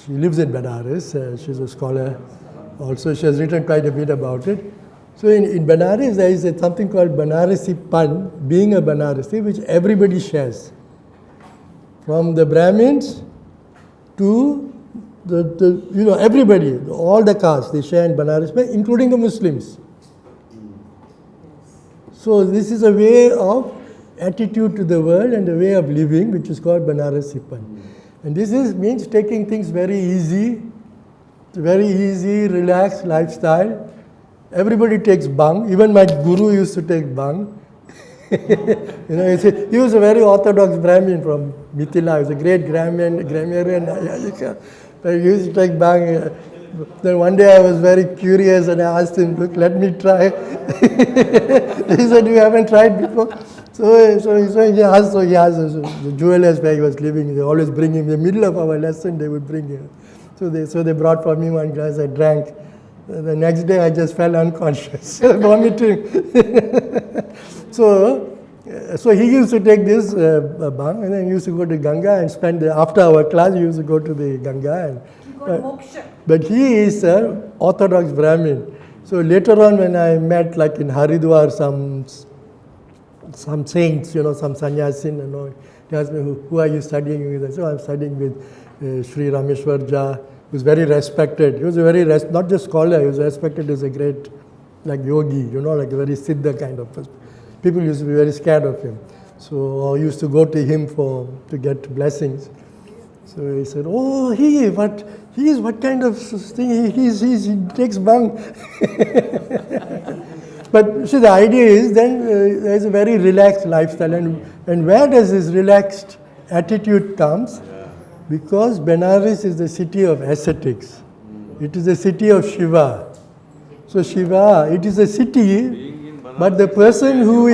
She lives in Banaras. She's a scholar. Also, she has written quite a bit about it. So in Banaras, there is something called Banarasi Pan, being a Banarasi, which everybody shares. From the Brahmins to everybody, all the castes, they share in Banaras Pan, including the Muslims. So this is a way of attitude to the world and a way of living, which is called Banarasi Pan. And this means taking things very easy, relaxed lifestyle. Everybody takes bhang. Even my guru used to take bhang. He was a very orthodox Brahmin from Mithila. He was a great grammarian. He used to take bhang. Then one day I was very curious and I asked him, look, let me try. He said, you haven't tried before? So he asked the jewelers where he was living, they always bring him, in the middle of our lesson they would bring him. So they brought for me one glass, I drank. The next day I just fell unconscious, vomiting. So he used to take this bhang and then he used to go to Ganga and spend, after our class he used to go to the Ganga. But he is an orthodox Brahmin. So later on when I met like in Haridwar some saints, some sannyasin and all, he asked me, who are you studying with? I said, I'm studying with Sri Rameshwar Jha, who's very respected. He was a not just scholar, he was respected as a great like yogi, like a very siddha kind of person. People used to be very scared of him. So I used to go to him to get blessings. So he said, oh, what kind of thing? He takes bhang. But see, the idea is then there's a very relaxed lifestyle. And where does this relaxed attitude comes? Because Benares is the city of ascetics. It is the city of Shiva. So Shiva, it is a city, but the person who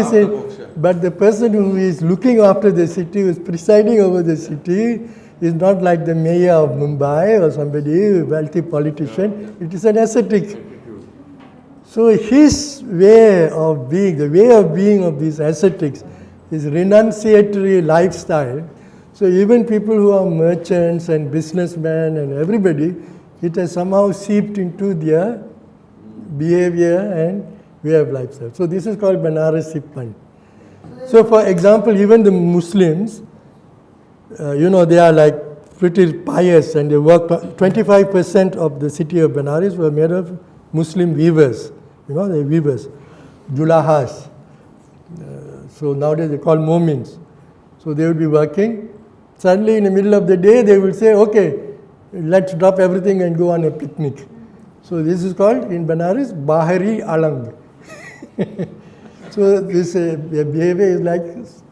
is looking after the city, who is presiding over the city, is not like the mayor of Mumbai or somebody, a wealthy politician. It is an ascetic. So his way of being, the way of being of these ascetics, is renunciatory lifestyle. So even people who are merchants and businessmen and everybody, it has somehow seeped into their behavior and way of lifestyle. So this is called Banarasi Pan. So for example, even the Muslims, they are like pretty pious and they work. 25% of the city of Benares were made of Muslim weavers. They're weavers, julahas. So nowadays they call momins. So they will be working. Suddenly in the middle of the day they will say, okay, let's drop everything and go on a picnic. So this is called in Benares, Bahari Alang. So this behavior is like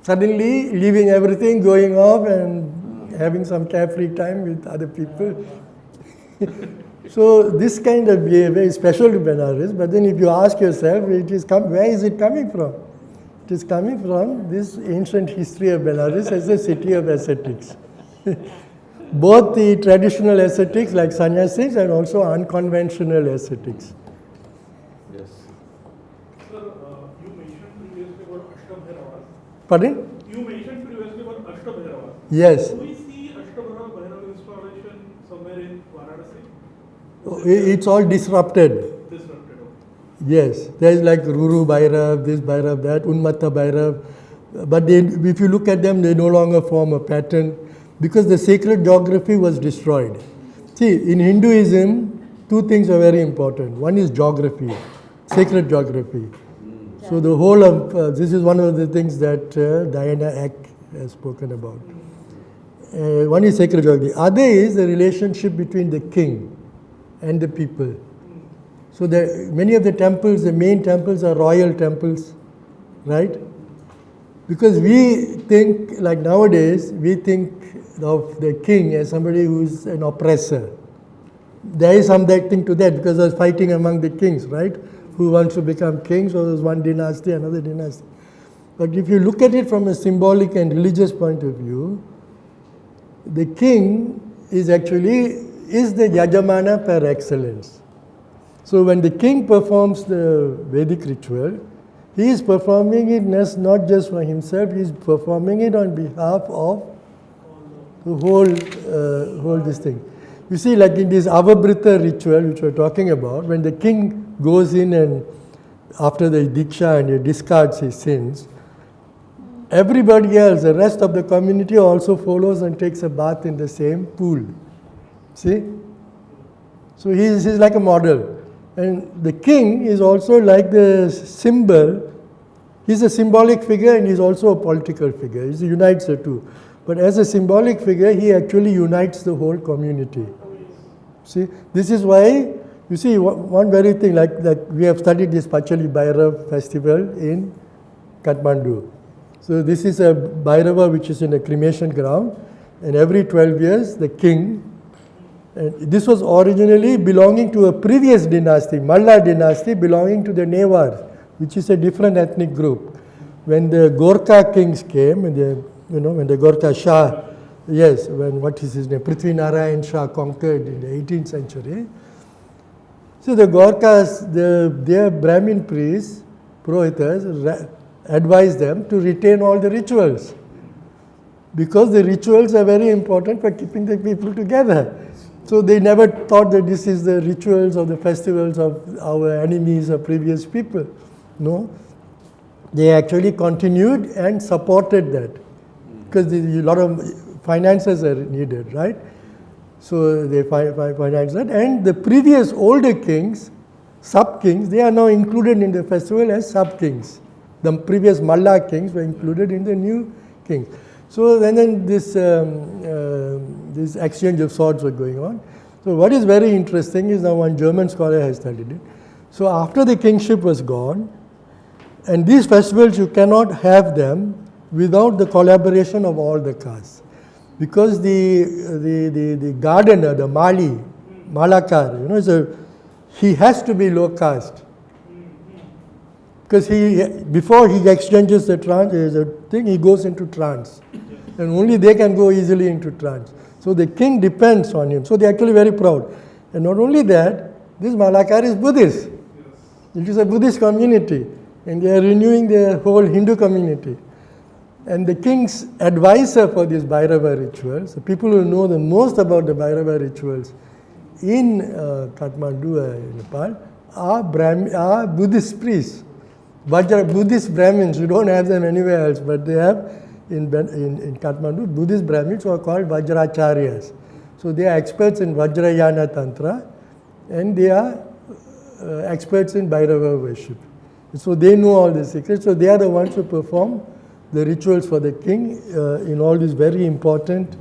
suddenly leaving everything, going off and having some carefree time with other people. So this kind of behavior is special to Benares, but then if you ask yourself, where is it coming from? It is coming from this ancient history of Benares as a city of ascetics. Both the traditional ascetics like sannyasis and also unconventional ascetics. Yes. Sir, you mentioned previously about Ashtabhairavas. Pardon? You mentioned previously about Ashtabhairavas. Yes. Do we see Ashtabhairava installation somewhere in Varanasi? It's all disrupted. Disrupted. Yes, there is like Ruru Bhairav, this Bhairav, that, Unmatta Bhairav. But if you look at them, they no longer form a pattern because the sacred geography was destroyed. See, in Hinduism, two things are very important. One is geography, sacred geography. So the whole of, this is one of the things that Diana Eck has spoken about. One is sacred geography. Other is the relationship between the king and the people. So many of the temples, the main temples are royal temples, right? Because we think, like nowadays, we think of the king as somebody who's an oppressor. There is something to that because there's fighting among the kings, right? Who wants to become king, so there's one dynasty, another dynasty. But if you look at it from a symbolic and religious point of view, the king is the Yajamana par excellence. So when the king performs the Vedic ritual, he is performing it not just for himself, he is performing it on behalf of the whole this thing. You see, like in this Avabrita ritual which we're talking about, when the king goes in and after the Diksha and he discards his sins, everybody else, the rest of the community also follows and takes a bath in the same pool. See? So he's like a model. And the king is also like the symbol. He's a symbolic figure and he's also a political figure. He unites the two. But as a symbolic figure, he actually unites the whole community. See, this is why, you see, one very thing, like we have studied this Pachali Bhairav festival in Kathmandu. So this is a Bhairava which is in a cremation ground, and every 12 years, the king, and this was originally belonging to a previous dynasty, Malla dynasty, belonging to the Newars, which is a different ethnic group. When the Gorkha kings came, when the Gorkha Shah, what is his name, Prithvi Narayan Shah conquered in the 18th century. So the Gorkhas, their Brahmin priests, Purohitas, advised them to retain all the rituals. Because the rituals are very important for keeping the people together. So they never thought that this is the rituals or the festivals of our enemies or previous people. No. They actually continued and supported that. Because a lot of finances are needed, right? So they finance that. And the previous older kings, sub-kings, they are now included in the festival as sub-kings. The previous Malla kings were included in the new kings. So then this exchange of swords were going on. So what is very interesting is now one German scholar has studied it. So after the kingship was gone, and these festivals you cannot have them without the collaboration of all the castes. Because the gardener, the Mali, Malakar, he has to be low caste. Because before he exchanges the thing, he goes into trance. And only they can go easily into trance. So the king depends on him. So they're actually very proud. And not only that, this Malakar is Buddhist. It is a Buddhist community. And they are renewing the whole Hindu community. And the king's advisor for these Bhairava rituals, the people who know the most about the Bhairava rituals in Kathmandu, Nepal, are Buddhist priests. Buddhist Brahmins, you don't have them anywhere else, but they have in Kathmandu, Buddhist Brahmins who are called Vajracharyas. So they are experts in Vajrayana Tantra and they are experts in Bhairava worship. So they know all the secrets. So they are the ones who perform the rituals for the king in all these very important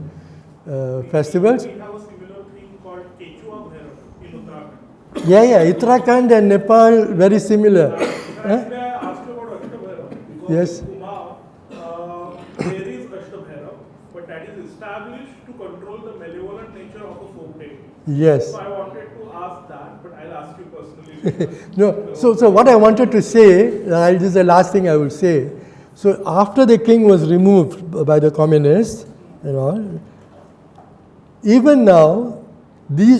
festivals. We have a similar thing called Kechua Bhairav in Uttarakhand. Yeah, Uttarakhand and Nepal, very similar. Actually, I asked you about Ashtabhairava. Yes. in Uma, there is Ashtabhairav, but that is established to control the malevolent nature of a folk tale. Yes. So I wanted to ask that, but I'll ask you personally later. No, so what I wanted to say, this is the last thing I will say. So after the king was removed by the communists, even now,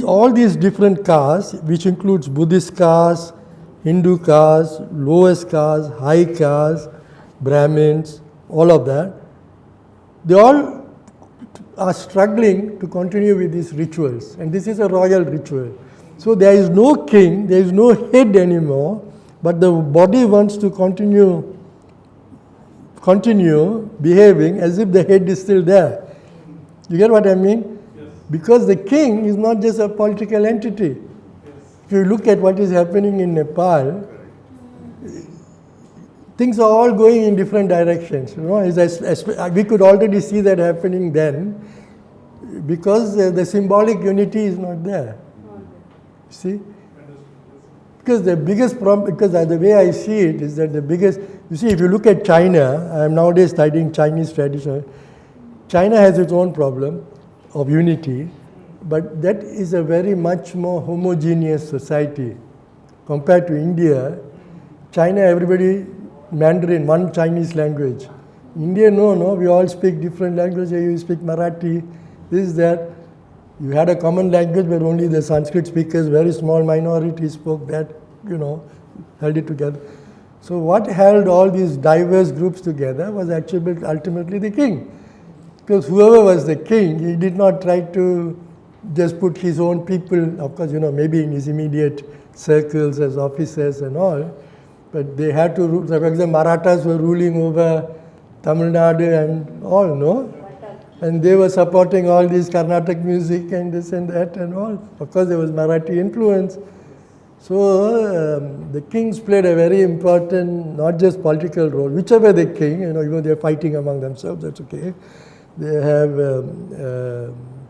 all these different castes, which includes Buddhist castes, Hindu castes, lowest castes, high castes, Brahmins, all of that, they all are struggling to continue with these rituals. And this is a royal ritual. So there is no king, there is no head anymore, but the body wants to continue behaving as if the head is still there. You get what I mean? Yes. Because the king is not just a political entity. Yes. If you look at what is happening in Nepal, things are all going in different directions. We could already see that happening then, because the symbolic unity is not there. See? Because the biggest problem, because the way I see it is that you see, if you look at China, I am nowadays studying Chinese tradition. China has its own problem of unity, but that is a very much more homogeneous society. Compared to India, China, everybody Mandarin, one Chinese language. India, no, we all speak different languages. You speak Marathi, this, that. You had a common language, but only the Sanskrit speakers, very small minority spoke that, held it together. So what held all these diverse groups together was actually ultimately the king. Because whoever was the king, he did not try to just put his own people, of course, maybe in his immediate circles as officers and all, but they had to rule. For example, Marathas were ruling over Tamil Nadu and all, no? And they were supporting all this Carnatic music and this and that and all. Of course, there was Marathi influence. So the kings played a very important, not just political role. Whichever the king, even they're fighting among themselves, that's okay. They have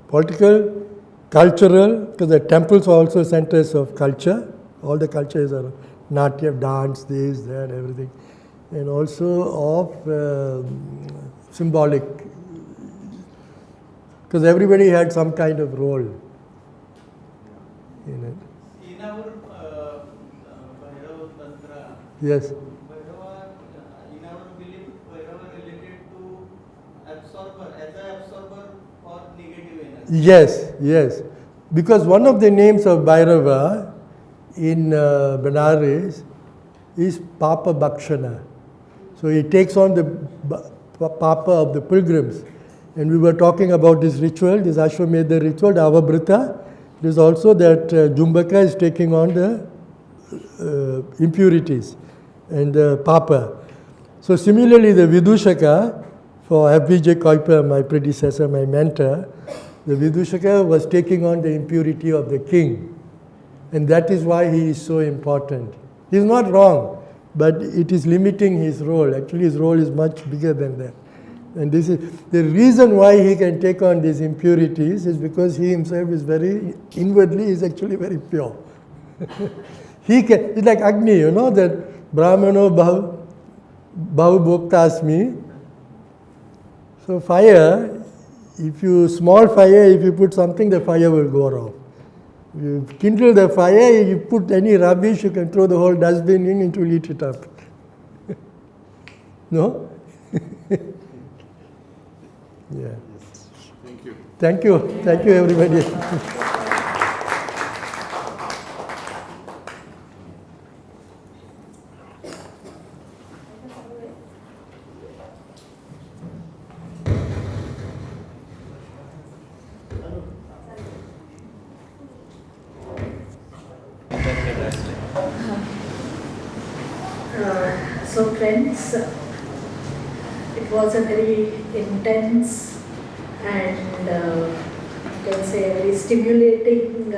political, cultural, because the temples are also centers of culture. All the cultures are Natya, dance, this, that, everything. And also of symbolic, because everybody had some kind of role in it. In our Bhairava Tantra, Yes. Bhairava, in our belief, Bhairava related to absorber, as an absorber for negative energy. Yes. Because one of the names of Bhairava in Benares is Papa Bhakshana. So he takes on the Papa of the pilgrims. And we were talking about this ritual, this Ashwamedha ritual, the Avabrita. There's also that Jumbaka is taking on the impurities and the Papa. So similarly, the Vidushaka, for FBJ Kuiper, my predecessor, my mentor, the Vidushaka was taking on the impurity of the king. And that is why he is so important. He's not wrong, but it is limiting his role. Actually, his role is much bigger than that. And this is the reason why he can take on these impurities is because he himself is very, inwardly is actually very pure. It's like Agni, that Brahmano Bhav Bhoktasmi. So fire, small fire, if you put something, the fire will go off. You kindle the fire, you put any rubbish, you can throw the whole dustbin in and to eat it up. No? Yeah. Thank you. Thank you everybody. So friends, it was a very intense and you can say very stimulating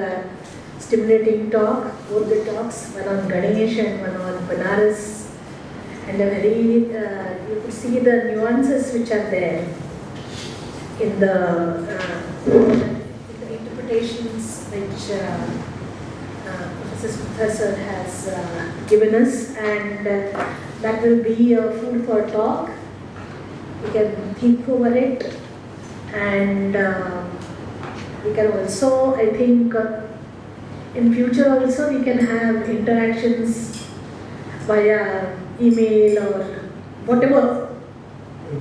talk, both the talks, one on Ganesh and one on Banaras, and a very, you could see the nuances which are there in the interpretations which Professor has given us, and that will be food for talk. We can think over it, and we can also, I think, in future also we can have interactions via email or whatever.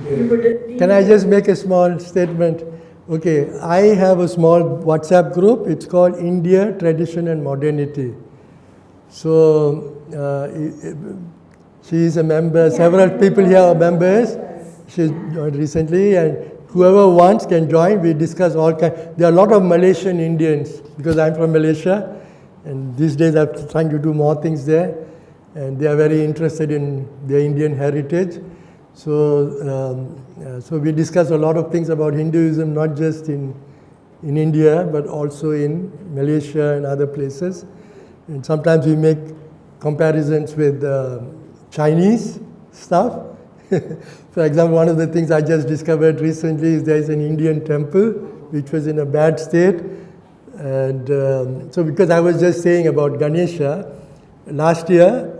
You would Can I just make a small statement? Okay, I have a small WhatsApp group. It's called India, Tradition and Modernity. So she is a member. Several people here are members. She's joined recently, and whoever wants can join. We discuss all kinds. There are a lot of Malaysian Indians because I'm from Malaysia, and these days I'm trying to do more things there, and they are very interested in their Indian heritage. So, so we discuss a lot of things about Hinduism, not just in India, but also in Malaysia and other places. And sometimes we make comparisons with Chinese stuff. For example, one of the things I just discovered recently is there is an Indian temple which was in a bad state. And so because I was just saying about Ganesha, last year,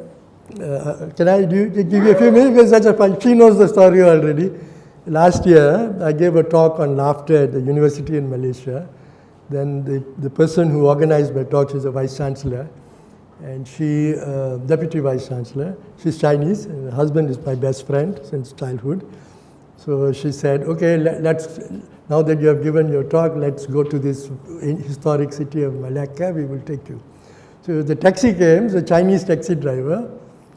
can I give you a few minutes? Because such a fun. She knows the story already. Last year, I gave a talk on laughter at the university in Malaysia. Then the person who organized my talk is a vice chancellor, and she, deputy vice chancellor. She's Chinese. And her husband is my best friend since childhood. So she said, "Okay, let's now that you have given your talk, let's go to this historic city of Malacca. We will take you." So the taxi came, the Chinese taxi driver.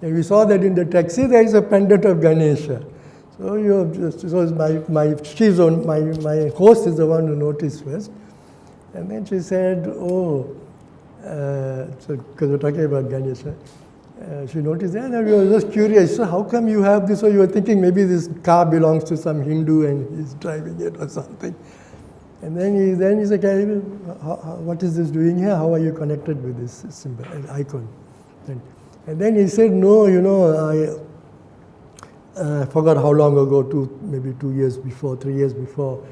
And we saw that in the taxi there is a pendant of Ganesha. So my host is the one who noticed first. And then she said, "Oh," so because we're talking about Ganesha, she noticed that, and we were just curious. So how come you have this? So you were thinking maybe this car belongs to some Hindu and he's driving it or something. And then he said, "What is this doing here? How are you connected with this symbol, an icon?" And then he said, "No, I forgot how long ago, maybe 2 years before, 3 years before.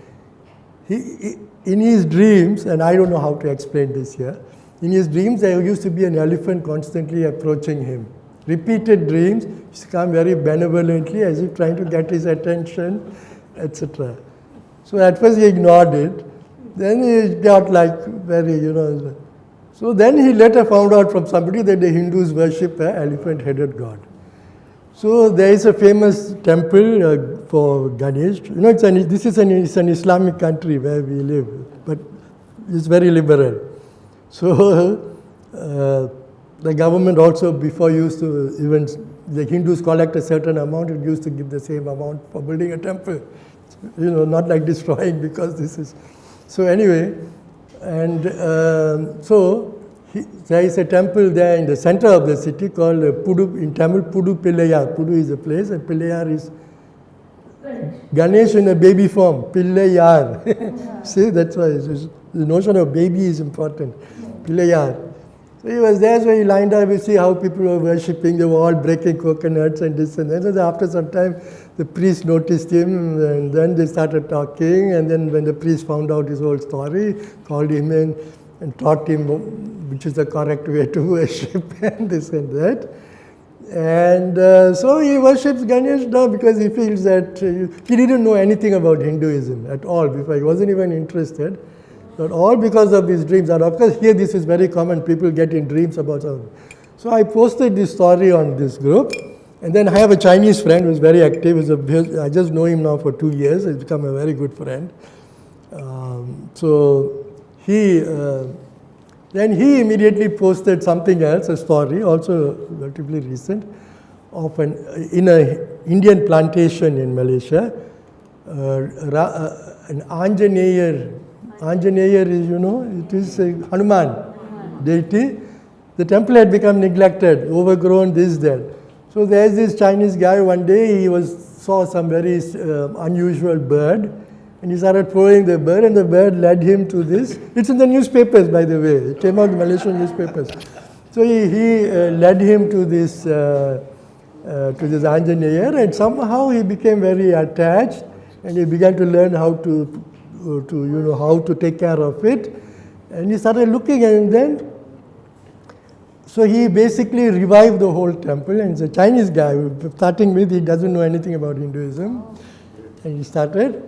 In his dreams, and I don't know how to explain this here, in his dreams there used to be an elephant constantly approaching him. Repeated dreams, used to come very benevolently as if trying to get his attention, etc. So at first he ignored it, then he got like very, So then he later found out from somebody that the Hindus worship an elephant-headed god. So there is a famous temple for Ganesh. It's an Islamic country where we live, but it's very liberal. So the government also before used to, even the Hindus collect a certain amount, it used to give the same amount for building a temple. Not like destroying because this is. So anyway, and there is a temple there in the center of the city called Pudu, in Tamil Pudu Pillayar. Pudu is a place and Pillayar is Ganesh in a baby form, Pillayar. See, that's why the notion of baby is important. Pillayar. So he was there, so he lined up, we see how people were worshipping, they were all breaking coconuts and this and that. And after some time, the priest noticed him, and then they started talking, and then when the priest found out his whole story, called him in and taught him which is the correct way to worship and this and that. And so he worships Ganesh now because he feels that he didn't know anything about Hinduism at all before, he wasn't even interested. But all because of these dreams. And of course here this is very common, people get in dreams about something. So I posted this story on this group, and then I have a Chinese friend who is very active. I just know him now for 2 years, he's become a very good friend. So then he immediately posted something else, a story, also relatively recent, of in an Indian plantation in Malaysia, an Anjaneyer is, it is a Hanuman deity. The temple had become neglected, overgrown, this, that. So there's this Chinese guy, one day he saw some very unusual bird, and he started following the bird, and the bird led him to this. It's in the newspapers, by the way. It came out in the Malaysian newspapers. So he led him to this Anjaneyer, and somehow he became very attached, and he began to learn how to how to take care of it. And he started looking, and then So he basically revived the whole temple, and it's a Chinese guy. Starting with, he doesn't know anything about Hinduism, and he started.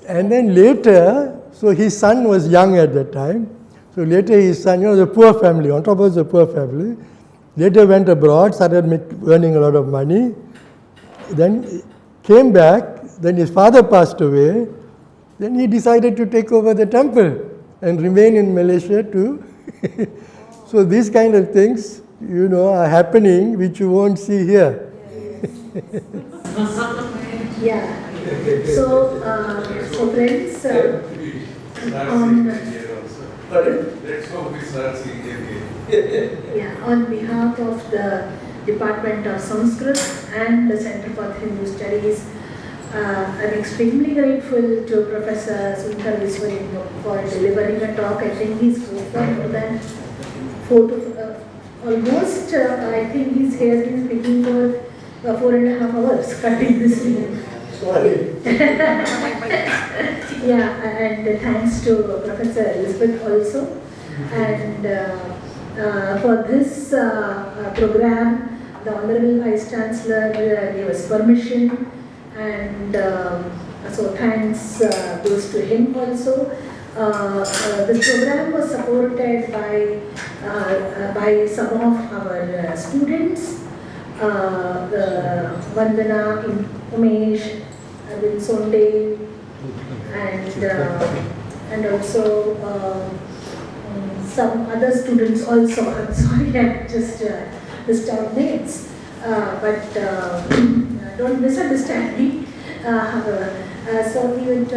And then later, so his son was young at that time. So later his son, the poor family, on top of the poor family, later went abroad, started earning a lot of money. Then came back, then his father passed away. Then he decided to take over the temple and remain in Malaysia too. So these kind of things, are happening which you won't see here. Yeah. So, friends, Let's hope we start seeing it. yeah, on behalf of the Department of Sanskrit and the Center for Hindu Studies, I'm extremely grateful to Professor Sunthar Visuvalingam for delivering a talk. I think he's spoken for more than almost, I think he's been speaking for 4.5 hours, cutting this video. Sorry. Yeah, and thanks to Professor Elizabeth also. And for this program, the Honorable Vice Chancellor gave us permission, and so thanks goes to him also. This program was supported by some of our students, Vandana, Umesh, Arvind Sonde, and also some other students also. I'm sorry, I just missed out names, but don't misunderstand me. So we would,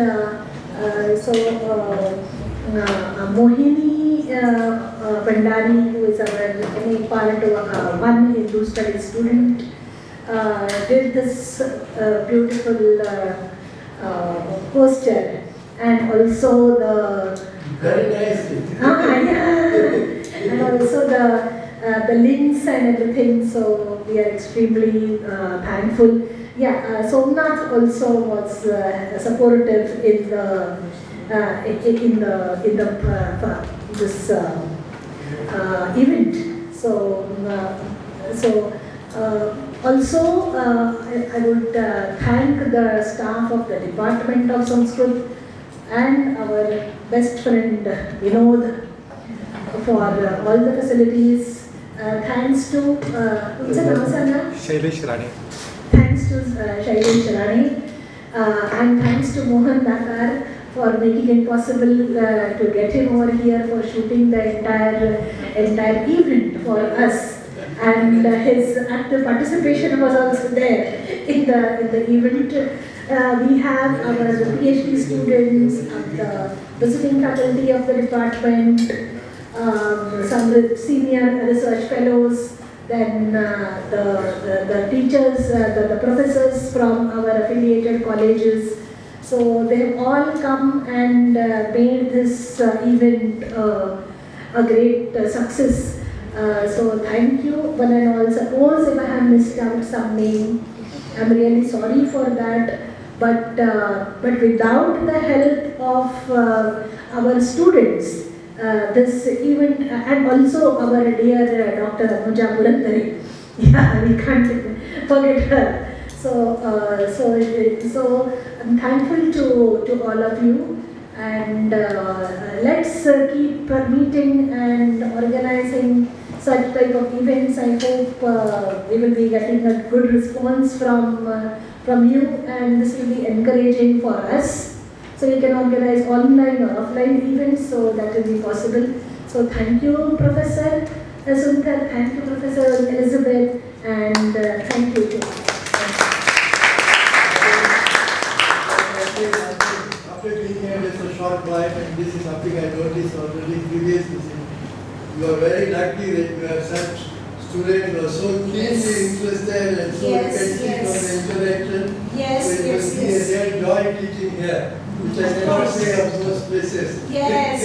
Mohini Bandari, who is our part of one Hindu studies student, did this beautiful poster, and also the Very nicely. yeah, and also the links and everything. So we are extremely thankful. Yeah, Somnath also was supportive in this event. So also I would thank the staff of the Department of Sanskrit and our best friend Vinod for all the facilities. Thanks to what's the name, Sana? Shailesh Rani. Thanks to Shailesh Rani, and thanks to Mohan Dakar for making it possible to get him over here for shooting the entire event for us. And his active participation was also there in the event. We have our PhD students, the visiting faculty of the department, some senior research fellows, then the teachers, the professors from our affiliated colleges. So they have all come and made this event a great success. So thank you, one and all. Suppose if I have missed out some name, I'm really sorry for that. But without the help of our students, this event, and also our dear Dr. Anuja Purandare, yeah, we can't forget her. So I'm thankful to all of you, and let's keep meeting and organizing such type of events. I hope we will be getting a good response from you, and this will be encouraging for us. So you can organize online or offline events, so that will be possible. So thank you, Professor Sunthar, thank you, Professor Elizabeth, and thank you too. After being here just a short while, and this is something I noticed already previously, you are very lucky that you have such students who are so keenly interested and so attentive on the interaction. Yes, so it must be a real joy teaching here, which I cannot say of most places. Yes.